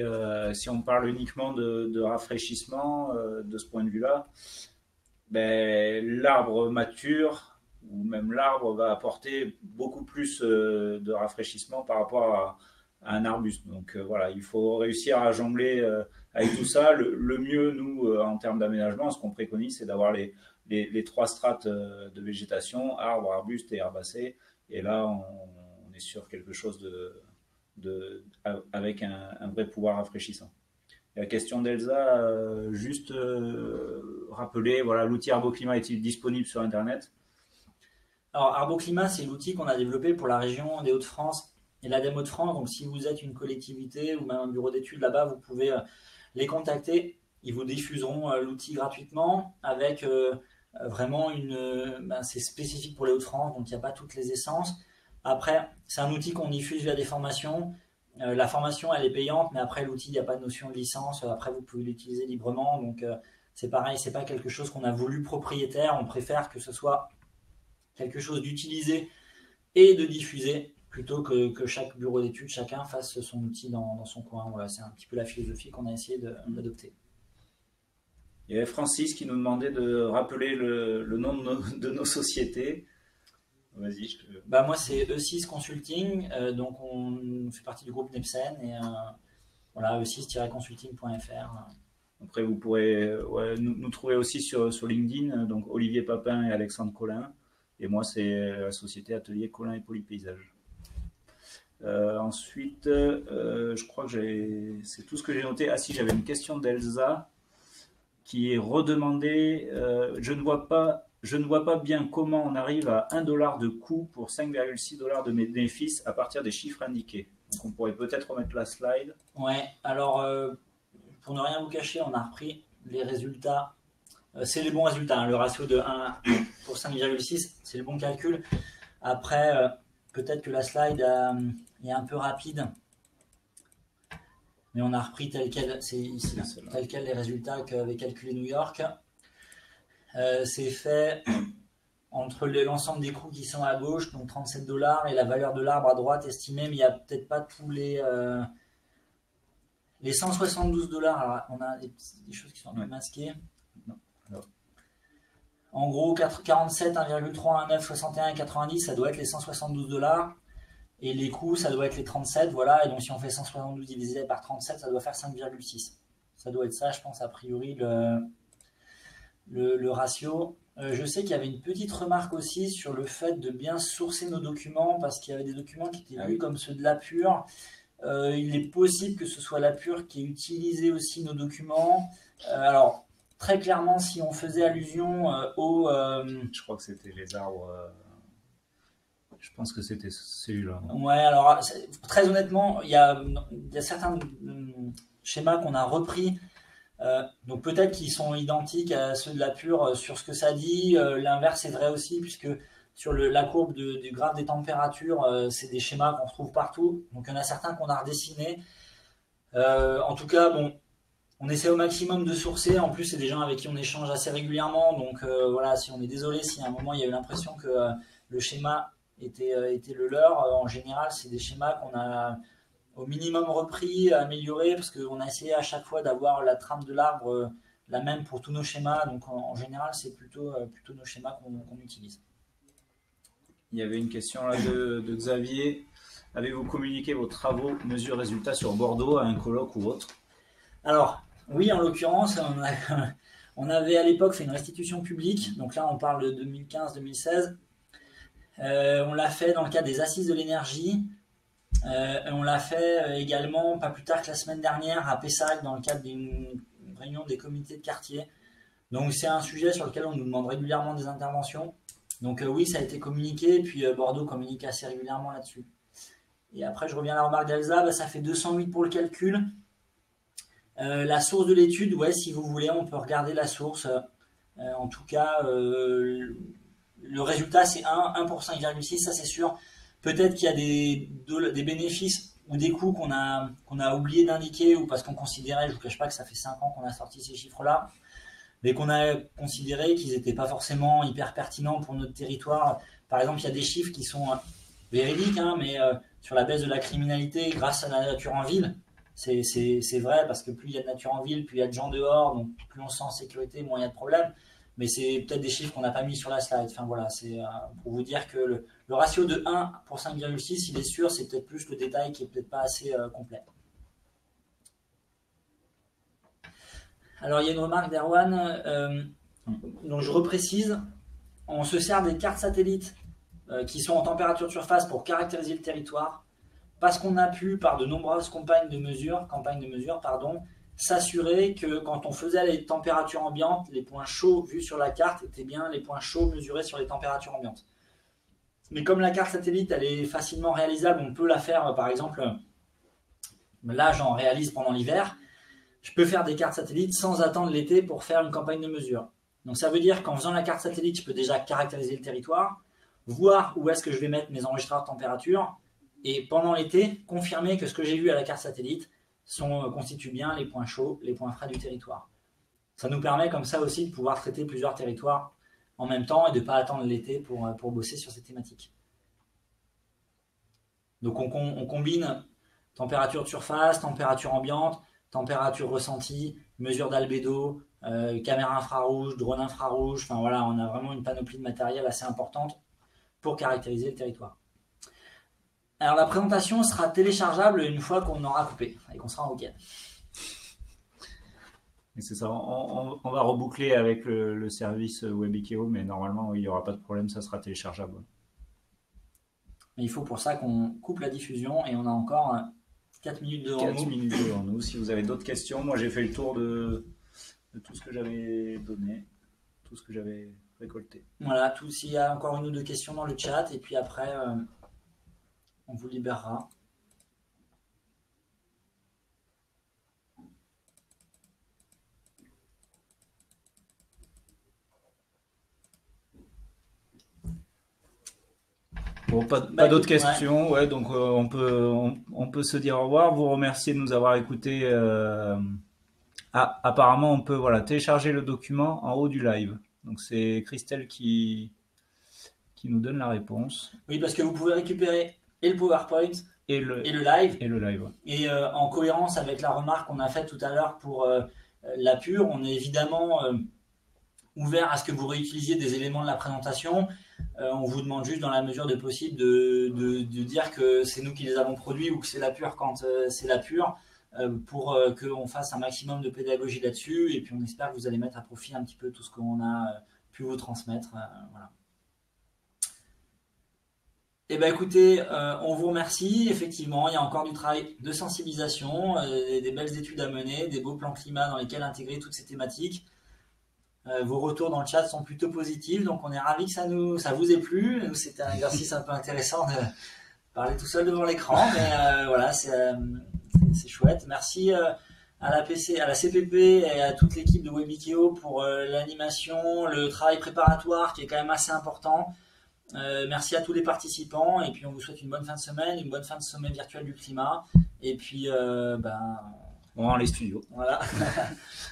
on parle uniquement de rafraîchissement, de ce point de vue-là, ben, l'arbre mature ou même l'arbre va apporter beaucoup plus de rafraîchissement par rapport à un arbuste. Donc voilà, il faut réussir à jongler avec tout ça. Le mieux, nous, en termes d'aménagement, ce qu'on préconise, c'est d'avoir les trois strates de végétation, arbre, arbuste et herbacées. Et là, on est sur quelque chose avec un vrai pouvoir rafraîchissant. La question d'Elsa, juste rappeler, voilà, l'outil Arboclimat est-il disponible sur Internet? Alors Arboclimat, c'est l'outil qu'on a développé pour la région des Hauts-de-France et l'ADEME Hauts-de-France. Donc si vous êtes une collectivité ou même un bureau d'études là-bas, vous pouvez les contacter. Ils vous diffuseront l'outil gratuitement avec vraiment c'est spécifique pour les Hauts-de-France, donc il n'y a pas toutes les essences. Après, c'est un outil qu'on diffuse via des formations. La formation, elle est payante, mais après, l'outil, il n'y a pas de notion de licence. Après, vous pouvez l'utiliser librement. Donc, c'est pareil, c'est pas quelque chose qu'on a voulu propriétaire. On préfère que ce soit quelque chose d'utilisé et de diffusé plutôt que chaque bureau d'études, chacun fasse son outil dans son coin. Voilà, c'est un petit peu la philosophie qu'on a essayé d'adopter. Il y avait Francis qui nous demandait de rappeler le nom de nos sociétés. Vas-y. Moi, c'est E6 Consulting. Donc, on fait partie du groupe Nepsen. Et voilà, e6-consulting.fr. Après, vous pourrez nous trouver aussi sur LinkedIn. Donc, Olivier Papin et Alexandre Collin. Et moi, c'est la société Atelier Collin et Polypaysage. Ensuite, je crois que c'est tout ce que j'ai noté. Ah si, j'avais une question d'Elsa qui est redemandée. Je ne vois pas bien comment on arrive à 1 dollar de coût pour 5,6 dollars de bénéfices à partir des chiffres indiqués. Donc on pourrait peut-être remettre la slide. Ouais, alors pour ne rien vous cacher, on a repris les résultats. C'est les bons résultats, hein. Le ratio de 1 pour 5,6, c'est le bon calcul. Après, peut-être que la slide est un peu rapide. Mais on a repris tel quel, c'est ici, tel quel les résultats qu'avait calculé New York. C'est fait entre l'ensemble des coûts qui sont à gauche, donc 37 dollars, et la valeur de l'arbre à droite estimée, mais il n'y a peut-être pas tous les 172 dollars. Alors, on a des choses qui sont un peu masquées. En gros, 47, 1,3, 1,9, 61, 90, ça doit être les 172 dollars. Et les coûts, ça doit être les 37, voilà. Et donc, si on fait 172 divisé par 37, ça doit faire 5,6. Ça doit être ça, je pense, a priori, le ratio. Je sais qu'il y avait une petite remarque aussi sur le fait de bien sourcer nos documents, parce qu'il y avait des documents qui étaient vus comme ceux de l'APUR. Il est possible que ce soit l'APUR qui ait utilisé aussi nos documents. Alors, très clairement, si on faisait allusion au... Je crois que c'était les arbres... Je pense que c'était celui-là. Ouais, alors très honnêtement, il y a certains schémas qu'on a repris. Donc peut-être qu'ils sont identiques à ceux de l'APUR sur ce que ça dit. L'inverse est vrai aussi, puisque sur la courbe du graphe des températures, c'est des schémas qu'on retrouve partout. Donc il y en a certains qu'on a redessinés. En tout cas, bon, on essaie au maximum de sourcer. En plus, c'est des gens avec qui on échange assez régulièrement. Donc voilà, si on est désolé, si à un moment il y a eu l'impression que le schéma était le leur, en général, c'est des schémas qu'on a au minimum repris, améliorés, parce qu'on a essayé à chaque fois d'avoir la trame de l'arbre la même pour tous nos schémas. Donc en général, c'est plutôt nos schémas qu'on utilise. Il y avait une question là de Xavier. Avez-vous communiqué vos travaux, mesures, résultats sur Bordeaux à un colloque ou autre? Alors, oui, en l'occurrence, on avait à l'époque fait une restitution publique. Donc là, on parle de 2015-2016. On l'a fait dans le cadre des Assises de l'énergie. On l'a fait également, pas plus tard que la semaine dernière, à Pessac, dans le cadre d'une réunion des comités de quartier. Donc c'est un sujet sur lequel on nous demande régulièrement des interventions. Donc oui, ça a été communiqué, puis Bordeaux communique assez régulièrement là-dessus. Et après, je reviens à la remarque d'Elsa, ça fait 208 pour le calcul. La source de l'étude, ouais, si vous voulez, on peut regarder la source. En tout cas, le résultat c'est 1 pour 5,6, ça c'est sûr. Peut-être qu'il y a des bénéfices ou des coûts qu'on a oublié d'indiquer, ou parce qu'on considérait, je ne vous cache pas que ça fait 5 ans qu'on a sorti ces chiffres-là, mais qu'on a considéré qu'ils n'étaient pas forcément hyper pertinents pour notre territoire. Par exemple, il y a des chiffres qui sont véridiques, hein, mais sur la baisse de la criminalité grâce à la nature en ville, c'est vrai, parce que plus il y a de nature en ville, plus il y a de gens dehors, donc plus on se sent en sécurité, moins il y a de problèmes. Mais c'est peut-être des chiffres qu'on n'a pas mis sur la slide. Enfin voilà, c'est pour vous dire que le ratio de 1 pour 5,6, il est sûr, c'est peut-être plus le détail qui est peut-être pas assez complet. Alors il y a une remarque d'Erwan, donc je reprécise, on se sert des cartes satellites qui sont en température de surface pour caractériser le territoire, parce qu'on a pu, par de nombreuses campagnes de mesure, s'assurer que quand on faisait les températures ambiantes, les points chauds vus sur la carte étaient bien les points chauds mesurés sur les températures ambiantes. Mais comme la carte satellite, elle est facilement réalisable, on peut la faire, par exemple, là j'en réalise pendant l'hiver, je peux faire des cartes satellites sans attendre l'été pour faire une campagne de mesure. Donc ça veut dire qu'en faisant la carte satellite, je peux déjà caractériser le territoire, voir où est-ce que je vais mettre mes enregistreurs de température, et pendant l'été, confirmer que ce que j'ai vu à la carte satellite constitue bien les points chauds, les points frais du territoire. Ça nous permet comme ça aussi de pouvoir traiter plusieurs territoires en même temps et de ne pas attendre l'été pour bosser sur ces thématiques. Donc on combine température de surface, température ambiante, température ressentie, mesure d'albédo, caméra infrarouge, drone infrarouge, enfin voilà, on a vraiment une panoplie de matériel assez importante pour caractériser le territoire. Alors la présentation sera téléchargeable une fois qu'on aura coupé et qu'on sera en week-end. Et c'est ça, on va reboucler avec le service WebIKEO, mais normalement il n'y aura pas de problème, ça sera téléchargeable. Mais il faut pour ça qu'on coupe la diffusion et on a encore 4 minutes devant nous. 4 minutes devant nous. Si vous avez d'autres questions, moi j'ai fait le tour de tout ce que j'avais donné, tout ce que j'avais récolté. Voilà, s'il y a encore une ou deux questions dans le chat, et puis après on vous libérera. Bon, pas d'autres questions, ouais, donc on peut se dire au revoir, vous remercier de nous avoir écoutés. Apparemment, on peut télécharger le document en haut du live. Donc c'est Christelle qui nous donne la réponse. Oui, parce que vous pouvez récupérer et le PowerPoint et le live. Et le live. Et en cohérence avec la remarque qu'on a faite tout à l'heure pour la pure, on est évidemment ouvert à ce que vous réutilisiez des éléments de la présentation. On vous demande juste dans la mesure de possible de dire que c'est nous qui les avons produits ou que c'est la pure quand c'est la pure, pour qu'on fasse un maximum de pédagogie là-dessus, et puis on espère que vous allez mettre à profit un petit peu tout ce qu'on a pu vous transmettre. Voilà. Eh bien écoutez, on vous remercie. Effectivement, il y a encore du travail de sensibilisation, des belles études à mener, des beaux plans climat dans lesquels intégrer toutes ces thématiques. Vos retours dans le chat sont plutôt positifs, donc on est ravis que ça vous ait plu. Nous, c'était un exercice un peu intéressant de parler tout seul devant l'écran, mais voilà, c'est chouette. Merci à la CPP et à toute l'équipe de WebIKEO pour l'animation, le travail préparatoire qui est quand même assez important. Merci à tous les participants, et puis on vous souhaite une bonne fin de semaine, une bonne fin de sommet virtuel du climat, et puis on va dans les studios. Voilà.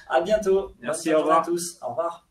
À bientôt. Merci, au revoir à tous. Au revoir.